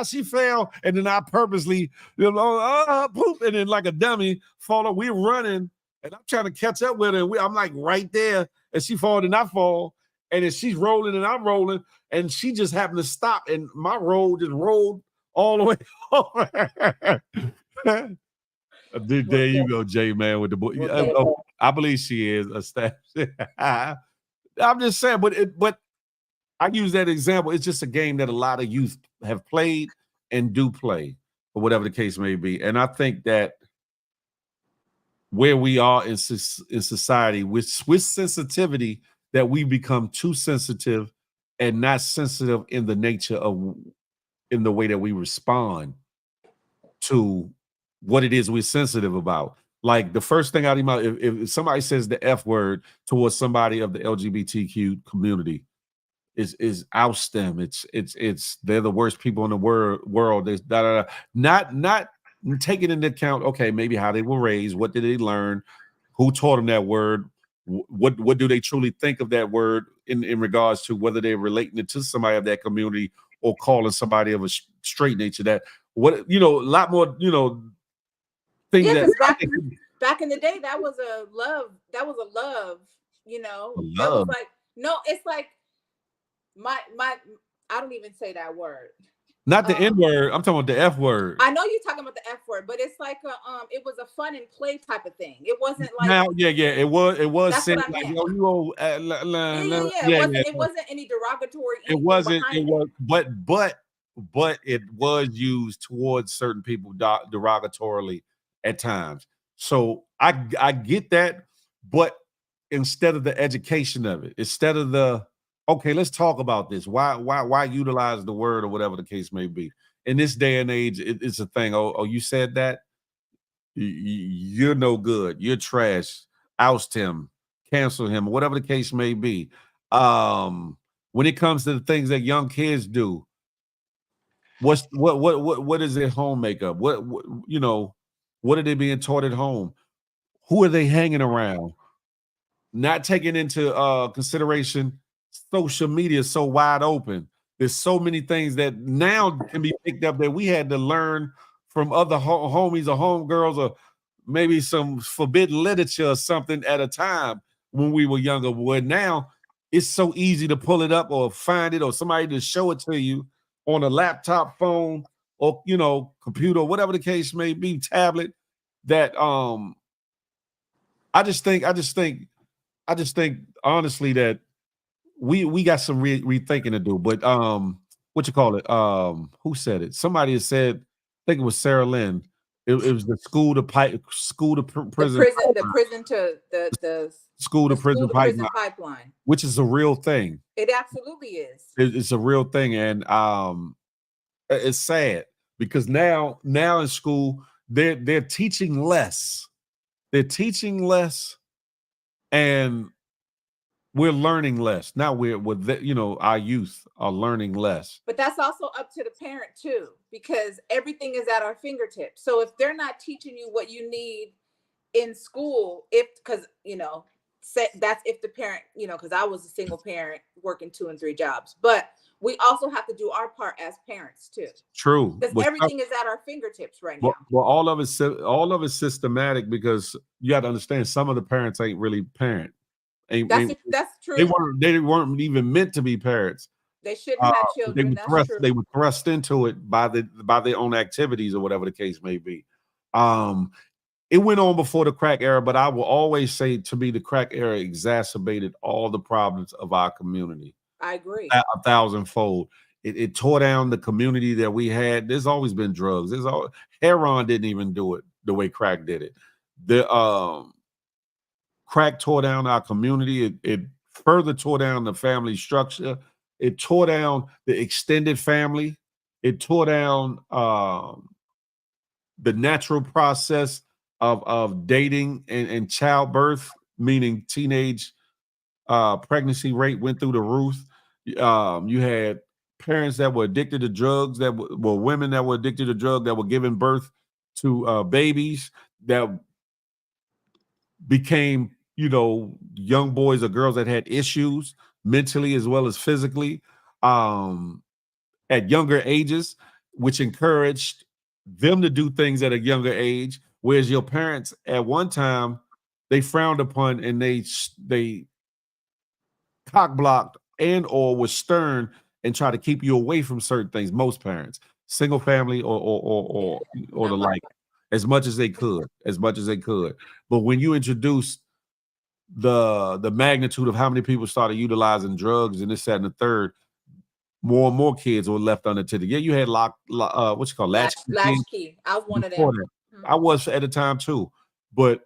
she fell. And then I purposely, poop, and then like a dummy, fall up. We're running, and I'm trying to catch up with her. I'm like right there, and she fall, and I fall. And then she's rolling, and I'm rolling, and she just happened to stop, and my roll just rolled all the way over. There you go, Jay, man, with the boy. I believe she is a staff. I'm just saying, but I use that example. It's just a game that a lot of youth have played and do play, or whatever the case may be. And I think that where we are in society with sensitivity, that we become too sensitive and not sensitive in the nature of in the way that we respond to what it is we're sensitive about. Like the first thing out of your mouth, if somebody says the F word towards somebody of the LGBTQ community, is oust them. It's they're the worst people in the world. There's not taking into account, okay, maybe how they were raised, what did they learn, who taught them that word, what do they truly think of that word in regards to whether they're relating it to somebody of that community or calling somebody of a straight nature. That a lot more things Yeah, that because back in the day, that was a love. That was a love. That was like, no, it's like my I don't even say that word. Not the N word. I'm talking about the F word. I know you're talking about the F word, but it's like it was a fun and play type of thing. It wasn't like it was. That's what I meant. It wasn't any derogatory. It wasn't. It was, but it was used towards certain people derogatorily at times. So I get that, but instead of the education of it, instead of the okay, let's talk about this. Why utilize the word or whatever the case may be? In this day and age, it's a thing. Oh, you said that? You're no good. You're trash. Oust him, cancel him, whatever the case may be. When it comes to the things that young kids do, what is their home makeup? What are they being taught at home? Who are they hanging around? Not taking into consideration social media is so wide open. There's so many things that now can be picked up that we had to learn from other homies or homegirls or maybe some forbidden literature or something at a time when we were younger. But now it's so easy to pull it up or find it or somebody to show it to you on a laptop, phone, or computer, whatever the case may be, tablet. That I just think honestly that we got some rethinking to do. But what you call it? Who said it? Somebody had said, I think it was Sarah Lynn. It was the school to prison. The school to prison pipeline, which is a real thing. It absolutely is. It's a real thing, and it's sad because now in school they're teaching less. They're teaching less, and we're learning less. Now our youth are learning less. But that's also up to the parent too, because everything is at our fingertips. So if they're not teaching you what you need in school, that's if the parent, because I was a single parent working 2 and 3 jobs, but we also have to do our part as parents too. True. Because everything is at our fingertips right now. Well, all of it's systematic, because you got to understand some of the parents ain't really parent. That's true. They weren't even meant to be parents. They shouldn't have children. They were thrust into it by their own activities or whatever the case may be. It went on before the crack era, but I will always say, to me, the crack era exacerbated all the problems of our community. I agree. A 1,000-fold. It tore down the community that we had. There's always been drugs. Heroin didn't even do it the way crack did it. The crack tore down our community. It further tore down the family structure. It tore down the extended family. It tore down the natural process of dating and childbirth, meaning teenage pregnancy rate went through the roof. You had parents that were addicted to drugs, that were women that were addicted to drugs, that were giving birth to babies that became young boys or girls that had issues mentally as well as physically at younger ages, which encouraged them to do things at a younger age, whereas your parents at one time, they frowned upon and they cock blocked and or was stern and try to keep you away from certain things. Most parents, single family or the like, as much as they could. But when you introduce the magnitude of how many people started utilizing drugs and this, that, and the third, more and more kids were left unattended. Yeah, you had latchkey. I was one of them. I was at the time too, but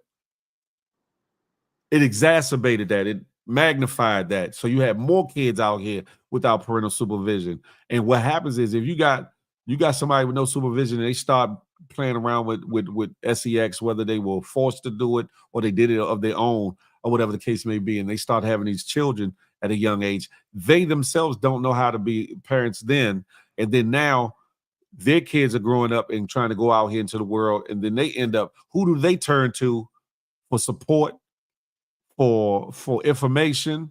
it exacerbated that. It magnified that. So you had more kids out here without parental supervision. And what happens is, if you got somebody with no supervision and they start playing around with sex, whether they were forced to do it or they did it of their own or whatever the case may be, and they start having these children at a young age, they themselves don't know how to be parents then, and then now their kids are growing up and trying to go out here into the world, and then they end up, who do they turn to for support, for information,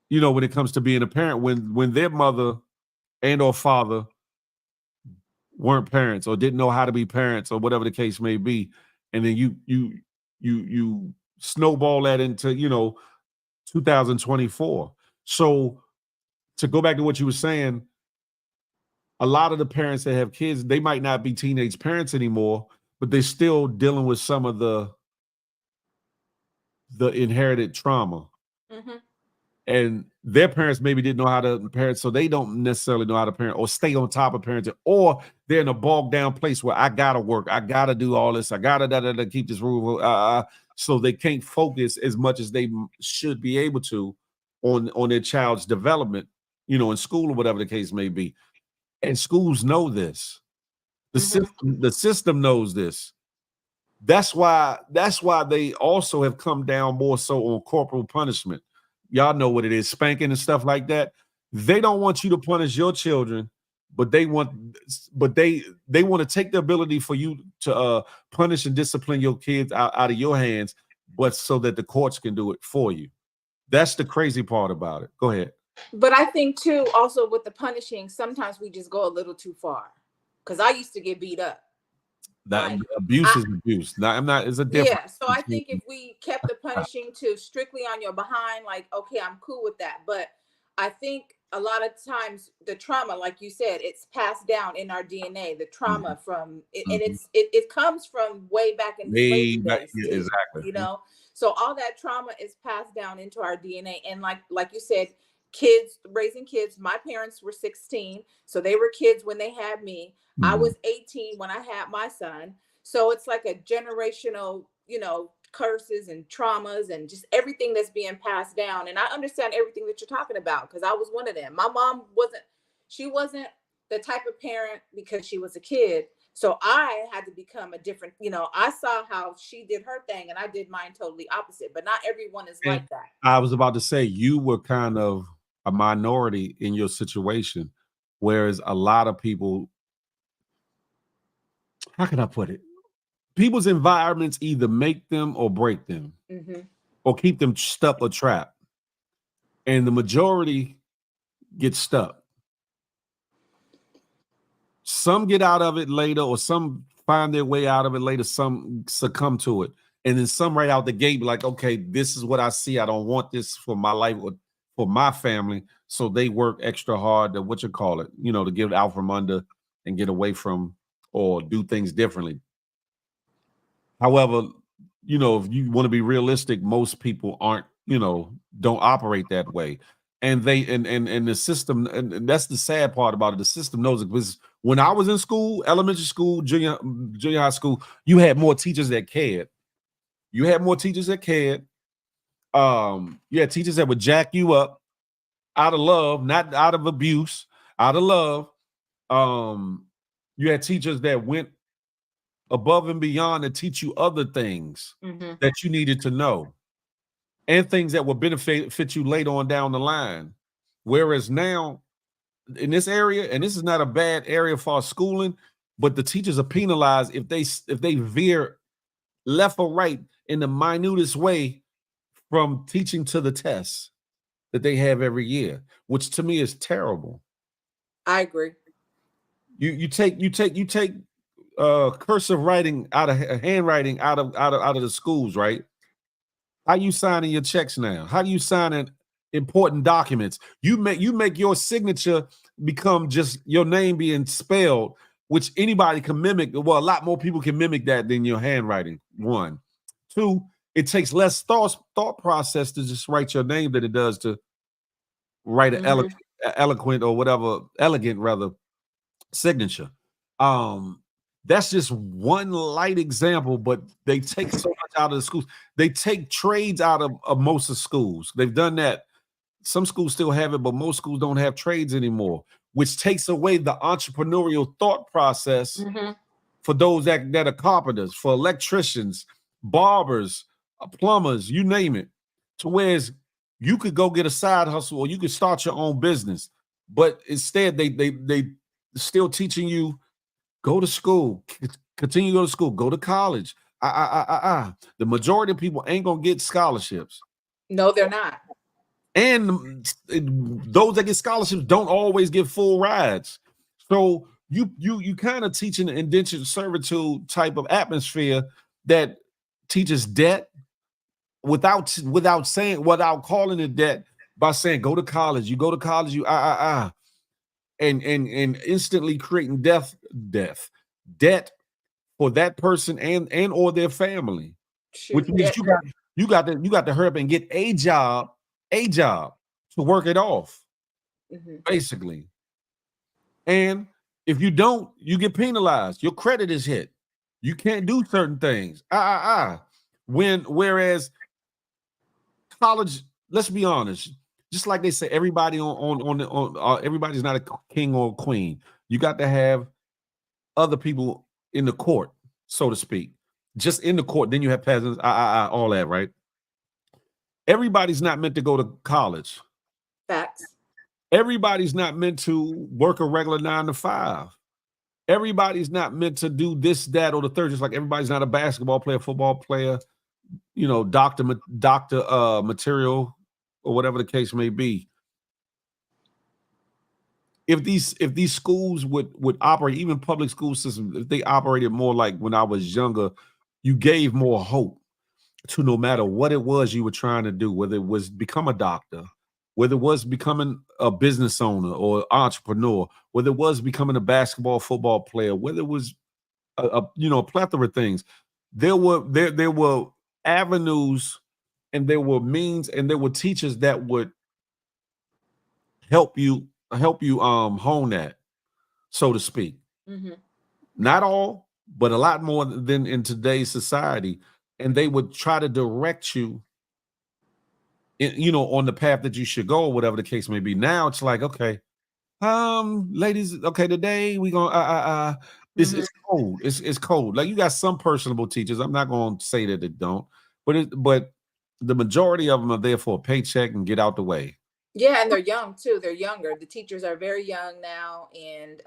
when it comes to being a parent, when their mother and or father weren't parents or didn't know how to be parents or whatever the case may be, and then you snowball that into 2024. So to go back to what you were saying, a lot of the parents that have kids, they might not be teenage parents anymore, but they're still dealing with some of the inherited trauma. Mm-hmm. And their parents maybe didn't know how to parent, so they don't necessarily know how to parent or stay on top of parenting, or they're in a bogged down place where I gotta work, I gotta do all this, I gotta keep this rule, so they can't focus as much as they should be able to on their child's development, in school or whatever the case may be. And schools know this. The system knows this. That's why they also have come down more so on corporal punishment. Y'all know what it is, spanking and stuff like that. They don't want you to punish your children, but they want to take the ability for you to punish and discipline your kids out of your hands, but so that the courts can do it for you. That's the crazy part about it. Go ahead. But I think too, also with the punishing, sometimes we just go a little too far. Because I used to get beat up. That abuse is abuse. Now, I'm not. It's a difference. Yeah. So I think if we kept the punishing to strictly on your behind, like, okay, I'm cool with that. But I think a lot of times the trauma, like you said, it's passed down in our DNA. The trauma from it, and it comes from way back in the slavery days. Yeah, exactly. So all that trauma is passed down into our DNA. And like you said, kids raising kids. My parents were 16, so they were kids when they had me. I was 18 when I had my son. So it's like a generational, curses and traumas and just everything that's being passed down. And I understand everything that you're talking about because I was one of them. My mom wasn't the type of parent because she was a kid. So I had to become a different, I saw how she did her thing and I did mine totally opposite, but not everyone is like that. I was about to say, you were kind of a minority in your situation, whereas a lot of people, how can I put it? People's environments either make them or break them, or keep them stuck or trapped. And the majority get stuck. Some get out of it later, or some find their way out of it later. Some succumb to it. And then some right out the gate be like, okay, this is what I see. I don't want this for my life or for my family. So they work extra hard to, to get out from under and get away from or do things differently. However, if you want to be realistic, most people aren't, don't operate that way. And they and the system, and that's the sad part about it. The system knows it, because when I was in school, elementary school, junior high school, you had more teachers that cared. You had more teachers that cared. You had teachers that would jack you up out of love, not out of abuse, out of love. You had teachers that went above and beyond to teach you other things that you needed to know, and things that will benefit you later on down the line. Whereas now, in this area, and this is not a bad area for schooling, but the teachers are penalized if they veer left or right in the minutest way from teaching to the tests that they have every year, which to me is terrible. I agree. You take cursive writing out of handwriting out of the schools, right? How you signing your checks now? How do you sign important documents? You make your signature become just your name being spelled, which anybody can mimic. Well, a lot more people can mimic that than your handwriting. One, two, it takes less thought process to just write your name than it does to write an eloquent or whatever, elegant rather, signature. That's just one light example, but they take so much out of the schools. They take trades out of most of schools. They've done that. Some schools still have it, but most schools don't have trades anymore, which takes away the entrepreneurial thought process for those that are carpenters, for electricians, barbers, plumbers, you name it, to whereas you could go get a side hustle or you could start your own business. But instead, they still teaching you, go to school, continue to go to school, go to college. The majority of people ain't gonna get scholarships. No, they're not. And those that get scholarships don't always get full rides. So you kind of teaching an indentured servitude type of atmosphere that teaches debt without calling it debt, by saying go to college. You go to college, you and instantly creating debt for that person and or their family. Shoot, Which means you got to hurry up and get a job to work it off, basically. And if you don't, you get penalized. Your credit is hit. You can't do certain things. Whereas college, let's be honest, just like they say, everybody everybody's not a king or a queen. You got to have other people in the court, so to speak. Just in the court, then you have peasants, all that, right? Everybody's not meant to go to college. Facts. Everybody's not meant to work a regular 9 to 5. Everybody's not meant to do this, that, or the third. Just like everybody's not a basketball player, football player, doctor material, or whatever the case may be. If these schools would operate, even public school systems, if they operated more like when I was younger, you gave more hope to no matter what it was you were trying to do, whether it was become a doctor, whether it was becoming a business owner or entrepreneur, whether it was becoming a basketball, football player, whether it was a plethora of things. There were avenues, and there were means, and there were teachers that would help you hone that, so to speak. Not all, but a lot more than in today's society. And they would try to direct you on the path that you should go, or whatever the case may be. Now it's like, okay, ladies, okay, today we gonna it's cold. It's cold. Like, you got some personable teachers. I'm not gonna say that they don't, but the majority of them are there for a paycheck and get out the way. Yeah, and they're young too. They're younger. The teachers are very young now, and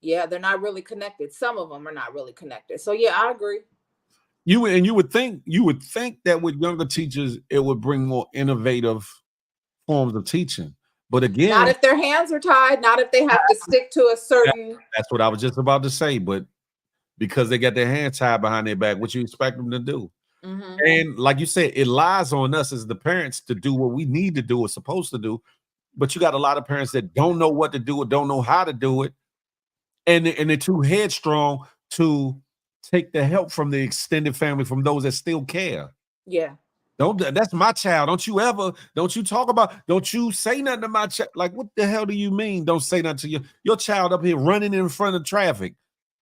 they're not really connected. Some of them are not really connected. So yeah, I agree. You would think that with younger teachers, it would bring more innovative forms of teaching. But again, not if their hands are tied, not if they have to stick to a certain. That's what I was just about to say. But because they got their hands tied behind their back, what you expect them to do? And like you said, it lies on us as the parents to do what we need to do or supposed to do. But you got a lot of parents that don't know what to do or don't know how to do it, and they're too headstrong to take the help from the extended family, from those that still care. Yeah. That's my child. Don't you say nothing to my child. Like, what the hell do you mean? Don't say nothing to your child up here running in front of traffic.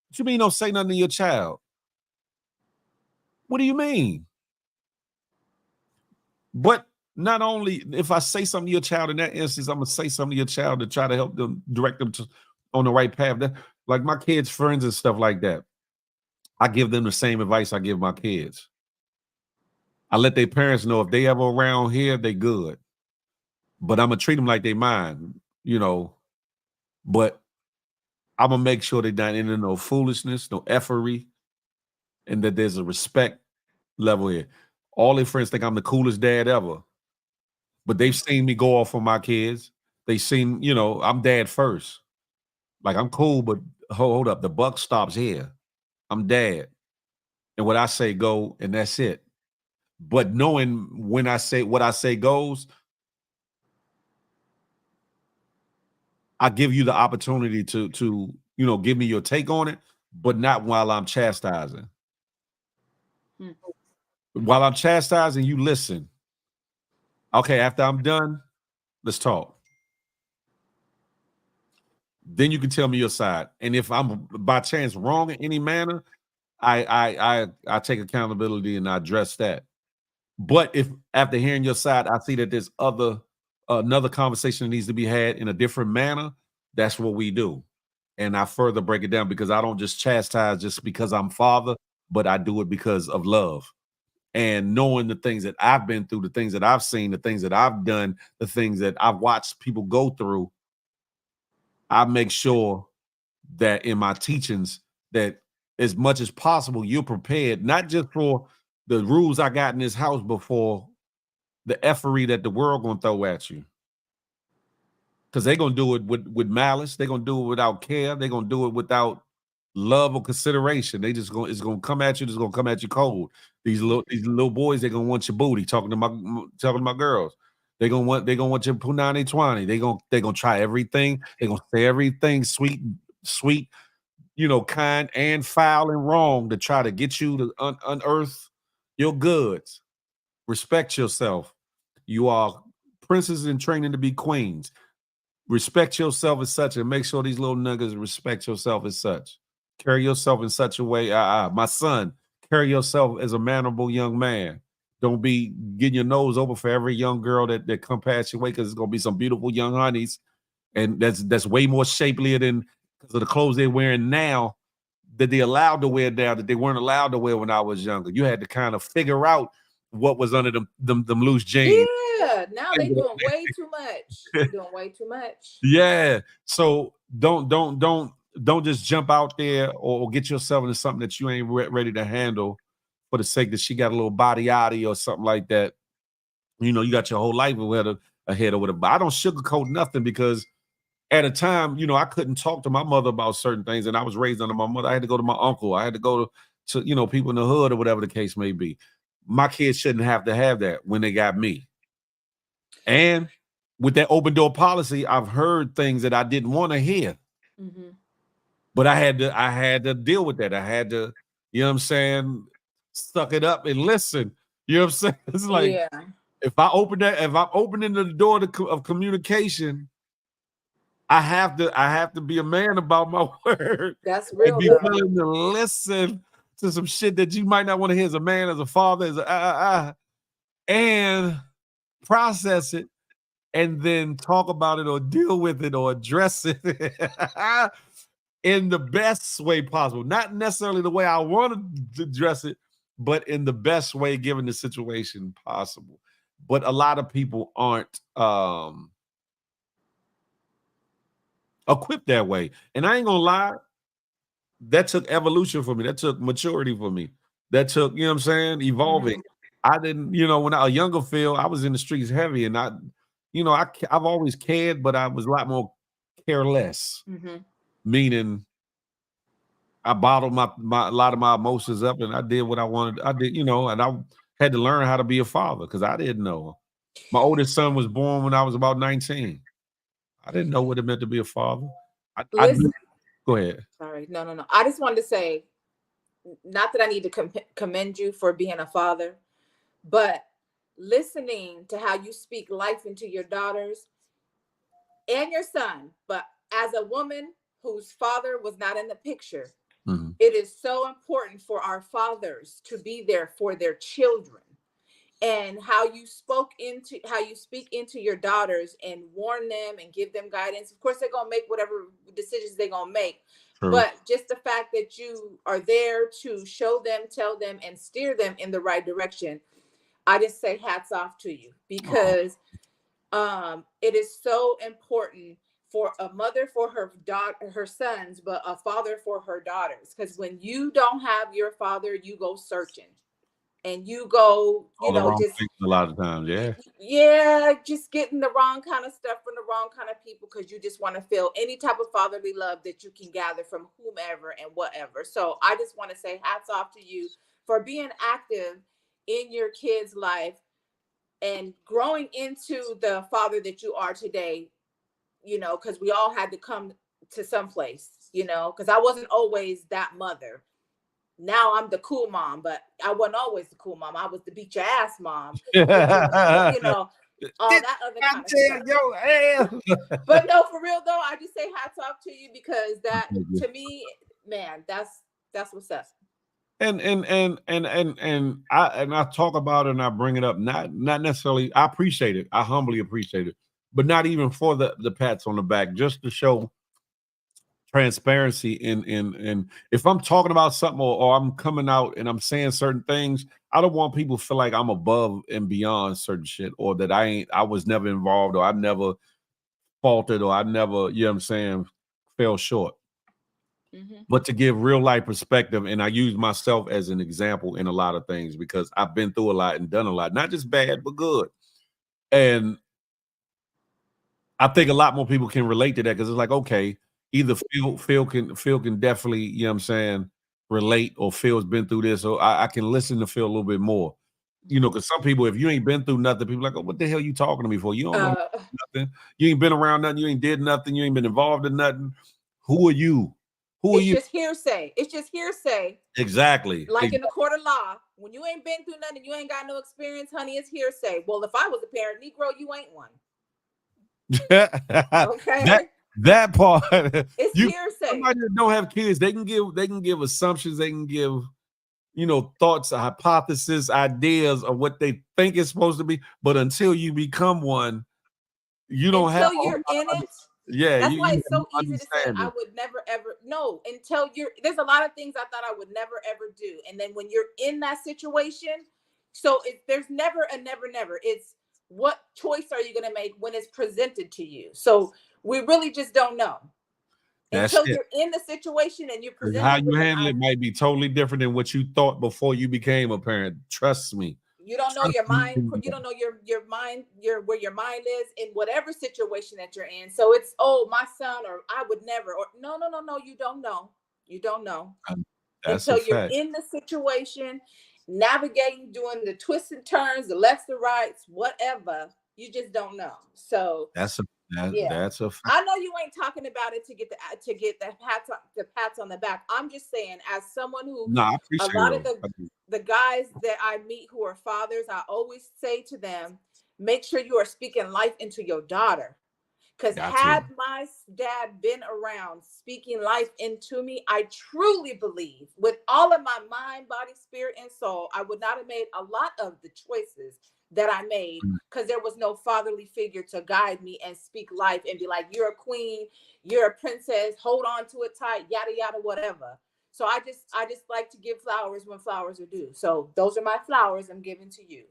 What you mean don't say nothing to your child? What do you mean? But not only if I say something to your child in that instance, I'm gonna say something to your child to try to help them, direct them on the right path. Like my kids' friends and stuff like that, I give them the same advice I give my kids. I let their parents know if they ever around here, they good. But I'm gonna treat them like they mine, But I'm gonna make sure they're not into no foolishness, no effery, and that there's a respect level here. All their friends think I'm the coolest dad ever, but they've seen me go off on my kids. They seen, I'm dad first. Like, I'm cool, but hold up, the buck stops here. I'm dad, and what I say go, and that's it. But knowing when I say what I say goes, I give you the opportunity to give me your take on it, but not while I'm chastising. While I'm chastising, you listen. Okay, after I'm done, let's talk. Then you can tell me your side. And if I'm by chance wrong in any manner, I take accountability and I address that. But if after hearing your side, I see that there's another conversation that needs to be had in a different manner, that's what we do. And I further break it down because I don't just chastise just because I'm father, but I do it because of love. And knowing the things that I've been through, the things that I've seen, the things that I've done, the things that I've watched people go through, I make sure that in my teachings that as much as possible, you're prepared, not just for the rules I got in this house, but for the effery that the world gonna throw at you. Because they're gonna do it with malice, they're gonna do it without care, they're gonna do it without love or consideration. It's gonna come at you, it's gonna come at you cold. These little boys, they're gonna want your booty, talking to my girls. They're gonna want your punani 20. They're gonna try everything, they're gonna say everything sweet, kind and foul and wrong to try to get you to unearth your goods. Respect yourself. You are princes in training to be queens. Respect yourself as such and make sure these little niggas respect yourself as such. Carry yourself in such a way. My son, carry yourself as a mannerable young man. Don't be getting your nose open for every young girl that come past your way, because it's gonna be some beautiful young honeys, and that's way more shapelier than because of the clothes they're wearing now that they allowed to wear now that they weren't allowed to wear when I was younger. You had to kind of figure out what was under them loose jeans. Yeah, now they doing way too much. Doing way too much. Yeah. So don't just jump out there or get yourself into something that you ain't ready to handle for the sake that she got a little body yaddy or something like that. You got your whole life ahead of it. But I don't sugarcoat nothing, because at a time, I couldn't talk to my mother about certain things, and I was raised under my mother. I had to go to my uncle. I had to go to people in the hood or whatever the case may be. My kids shouldn't have to have that when they got me. And with that open door policy, I've heard things that I didn't want to hear. Mm-hmm. But I had to deal with that. I had to, you know what I'm saying, suck it up and listen. You know what I'm saying? It's like, if I'm opening the door of communication, I have to be a man about my word. That's real. And be willing to listen to some shit that you might not want to hear as a man, as a father, as and process it, and then talk about it or deal with it or address it in the best way possible. Not necessarily the way I want to address it, but in the best way given the situation possible. But a lot of people aren't equipped that way. And I ain't gonna lie, that took evolution for me. That took maturity for me. That took, you know what I'm saying, evolving. Mm-hmm. I didn't, when I was younger, Phil, I was in the streets heavy, and I've always cared, but I was a lot more careless. Mm-hmm. Meaning I bottled a lot of my emotions up, and I did what I wanted. I did, and I had to learn how to be a father because I didn't know. My oldest son was born when I was about 19. I didn't know what it meant to be a father. Go ahead. Sorry. No. I just wanted to say, not that I need to commend you for being a father, but listening to how you speak life into your daughters and your son, but as a woman whose father was not in the picture, mm-hmm. It is so important for our fathers to be there for their children. And how you speak into your daughters and warn them and give them guidance. Of course, they're gonna make whatever decisions they're gonna make. True. But just the fact that you are there to show them, tell them, and steer them in the right direction, I just say hats off to you, because it is so important for a mother for her sons, but a father for her daughters. Because when you don't have your father, you go searching. And you go, just a lot of times, just getting the wrong kind of stuff from the wrong kind of people, because you just want to feel any type of fatherly love that you can gather from whomever and whatever. So I just want to say hats off to you for being active in your kids' life and growing into the father that you are today, because we all had to come to some place, because I wasn't always that mother. Now I'm the cool mom, but I wasn't always the cool mom. I was the beat your ass mom. All that other kind of stuff. But no, for real though, I just say hats off to you, because that, to me, man, that's what's up. And I talk about it and I bring it up, not necessarily. I appreciate it. I humbly appreciate it, but not even for the pats on the back, just to show transparency in if I'm talking about something or I'm coming out and I'm saying certain things, I don't want people to feel like I'm above and beyond certain shit, or that I was never involved, or I never faltered, or I never, you know what I'm saying, fell short. But to give real life perspective, and I use myself as an example in a lot of things because I've been through a lot and done a lot, not just bad, but good. And I think a lot more people can relate to that because it's like, okay, either Phil can definitely, you know what I'm saying, relate, or Phil's been through this, or I can listen to Phil a little bit more. You know, because some people, if you ain't been through nothing, people are like, oh, what the hell you talking to me for? You don't know nothing. You ain't been around nothing. You ain't did nothing. You ain't been involved in nothing. Who are you? Who are you? It's just hearsay. It's just hearsay. Exactly. Like in the court of law, when you ain't been through nothing, you ain't got no experience, honey, it's hearsay. Well, if I was a parent Negro, you ain't one. Okay. That part. It's hearsay. Somebody that don't have kids, they can give assumptions, they can give, you know, thoughts, hypotheses, ideas of what they think it's supposed to be. But until you become one, you don't have. Until you're in it. Yeah, that's why it's so easy to say I would never ever. No, until there's a lot of things I thought I would never ever do, and then when you're in that situation, so there's never a never. It's what choice are you going to make when it's presented to you. So we really just don't know until you're in the situation and you're presented. How you handle it might be totally different than what you thought before you became a parent. Trust me. You don't know your mind. You don't know your mind, where your mind is in whatever situation that you're in. So it's, oh, my son, or I would never, or no. You don't know. You don't know until you're in the situation, navigating, doing the twists and turns, the lefts, the rights, whatever. You just don't know. So that's a fact. I know you ain't talking about it to get the pats on the back. I'm just saying, as someone who, I appreciate a lot of the guys that I meet who are fathers, I always say to them, make sure you are speaking life into your daughter. Because had my dad been around speaking life into me, I truly believe with all of my mind, body, spirit, and soul, I would not have made a lot of the choices that I made, because there was no fatherly figure to guide me and speak life and be like, you're a queen, you're a princess, hold on to it tight, yada, yada, whatever. So I just like to give flowers when flowers are due. So those are my flowers I'm giving to you.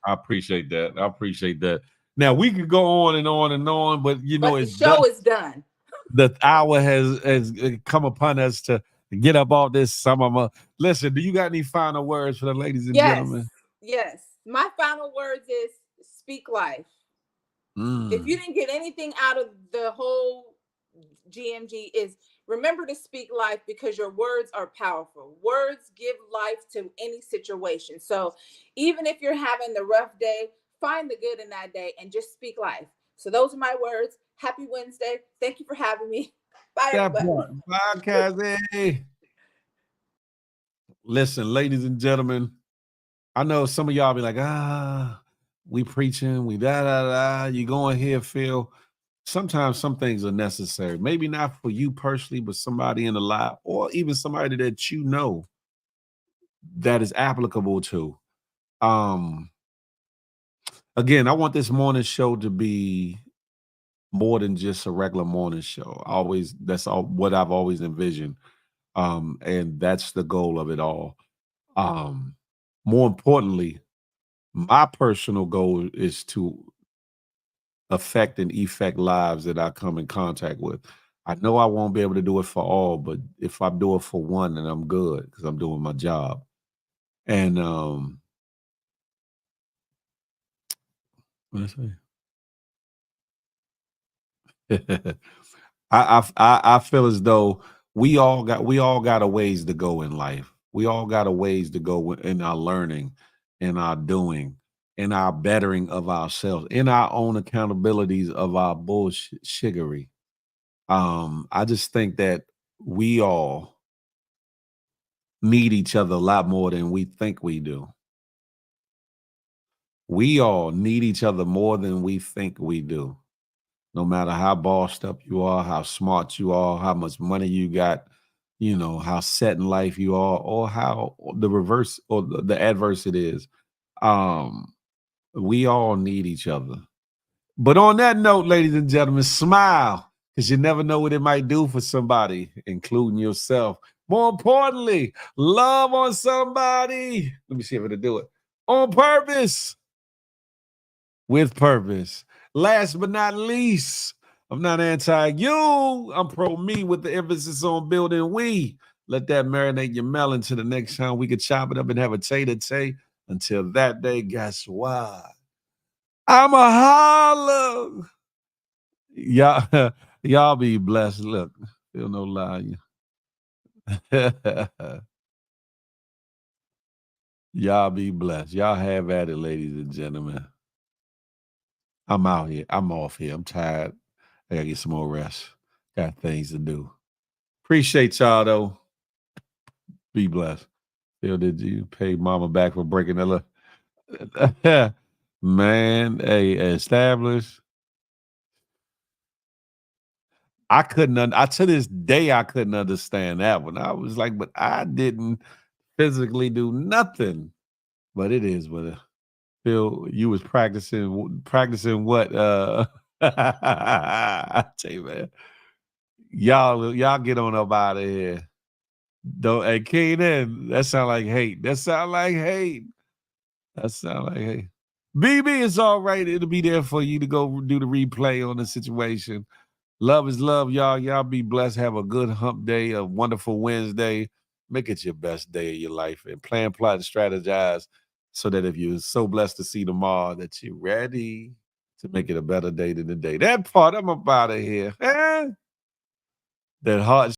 I appreciate that. Now we could go on and on and on, but you know, the show is done. The hour has come upon us to get up all this summer. Listen, do you got any final words for the ladies and gentlemen? Yes. My final words is speak life. If you didn't get anything out of the whole GMG, is remember to speak life, because your words are powerful. Words give life to any situation. So even if you're having the rough day, find the good in that day and just speak life. So those are my words. Happy Wednesday. Thank you for having me. Bye, everybody. Bye, Cassie. Listen, ladies and gentlemen, I know some of y'all be like, we preaching, we da. You going here, Phil. Sometimes some things are necessary. Maybe not for you personally, but somebody in the life, or even somebody that you know that is applicable to. Again, I want this morning show to be more than just a regular morning show. That's all what I've always envisioned. And that's the goal of it all. More importantly, my personal goal is to affect and effect lives that I come in contact with. I know I won't be able to do it for all, but if I do it for one, then I'm good, because I'm doing my job. And what did I say? I feel as though we all got a ways to go in life. We all got a ways to go in our learning, in our doing, in our bettering of ourselves, in our own accountabilities of our bullshittery. I just think that we all need each other a lot more than we think we do. We all need each other more than we think we do. No matter how bossed up you are, how smart you are, how much money you got, you know, how set in life you are, or how the reverse or the adverse it is. We all need each other. But on that note, ladies and gentlemen, smile. because you never know what it might do for somebody, including yourself. More importantly, love on somebody. Let me see if it'll do it. On purpose. With purpose. Last but not least, I'm not anti-you. I'm pro-me with the emphasis on building we. Let that marinate your melon to the next time we could chop it up and have a tay-to-tay. Until that day, guess what? I'm a holler. Y'all be blessed. Look, feel no lie. Y'all be blessed. Y'all have at it, ladies and gentlemen. I'm out here. I'm off here. I'm tired. I gotta get some more rest. Got things to do. Appreciate y'all though. Be blessed. Phil, did you pay mama back for breaking the man? Hey, established. I couldn't. To this day, I couldn't understand that one. I was like, but I didn't physically do nothing. But it is what. Phil, you was practicing what? I tell you, man, y'all get on up out of here. Don't. Hey, Keenan, that sound like hate. That sound like hate. BB is all right. It'll be there for you to go do the replay on the situation. Love is love, y'all. Y'all be blessed. Have a good hump day, a wonderful Wednesday. Make it your best day of your life and plan, plot, and strategize so that if you're so blessed to see tomorrow that you're ready to make it a better day than the day. That part, I'm up out of here. That heart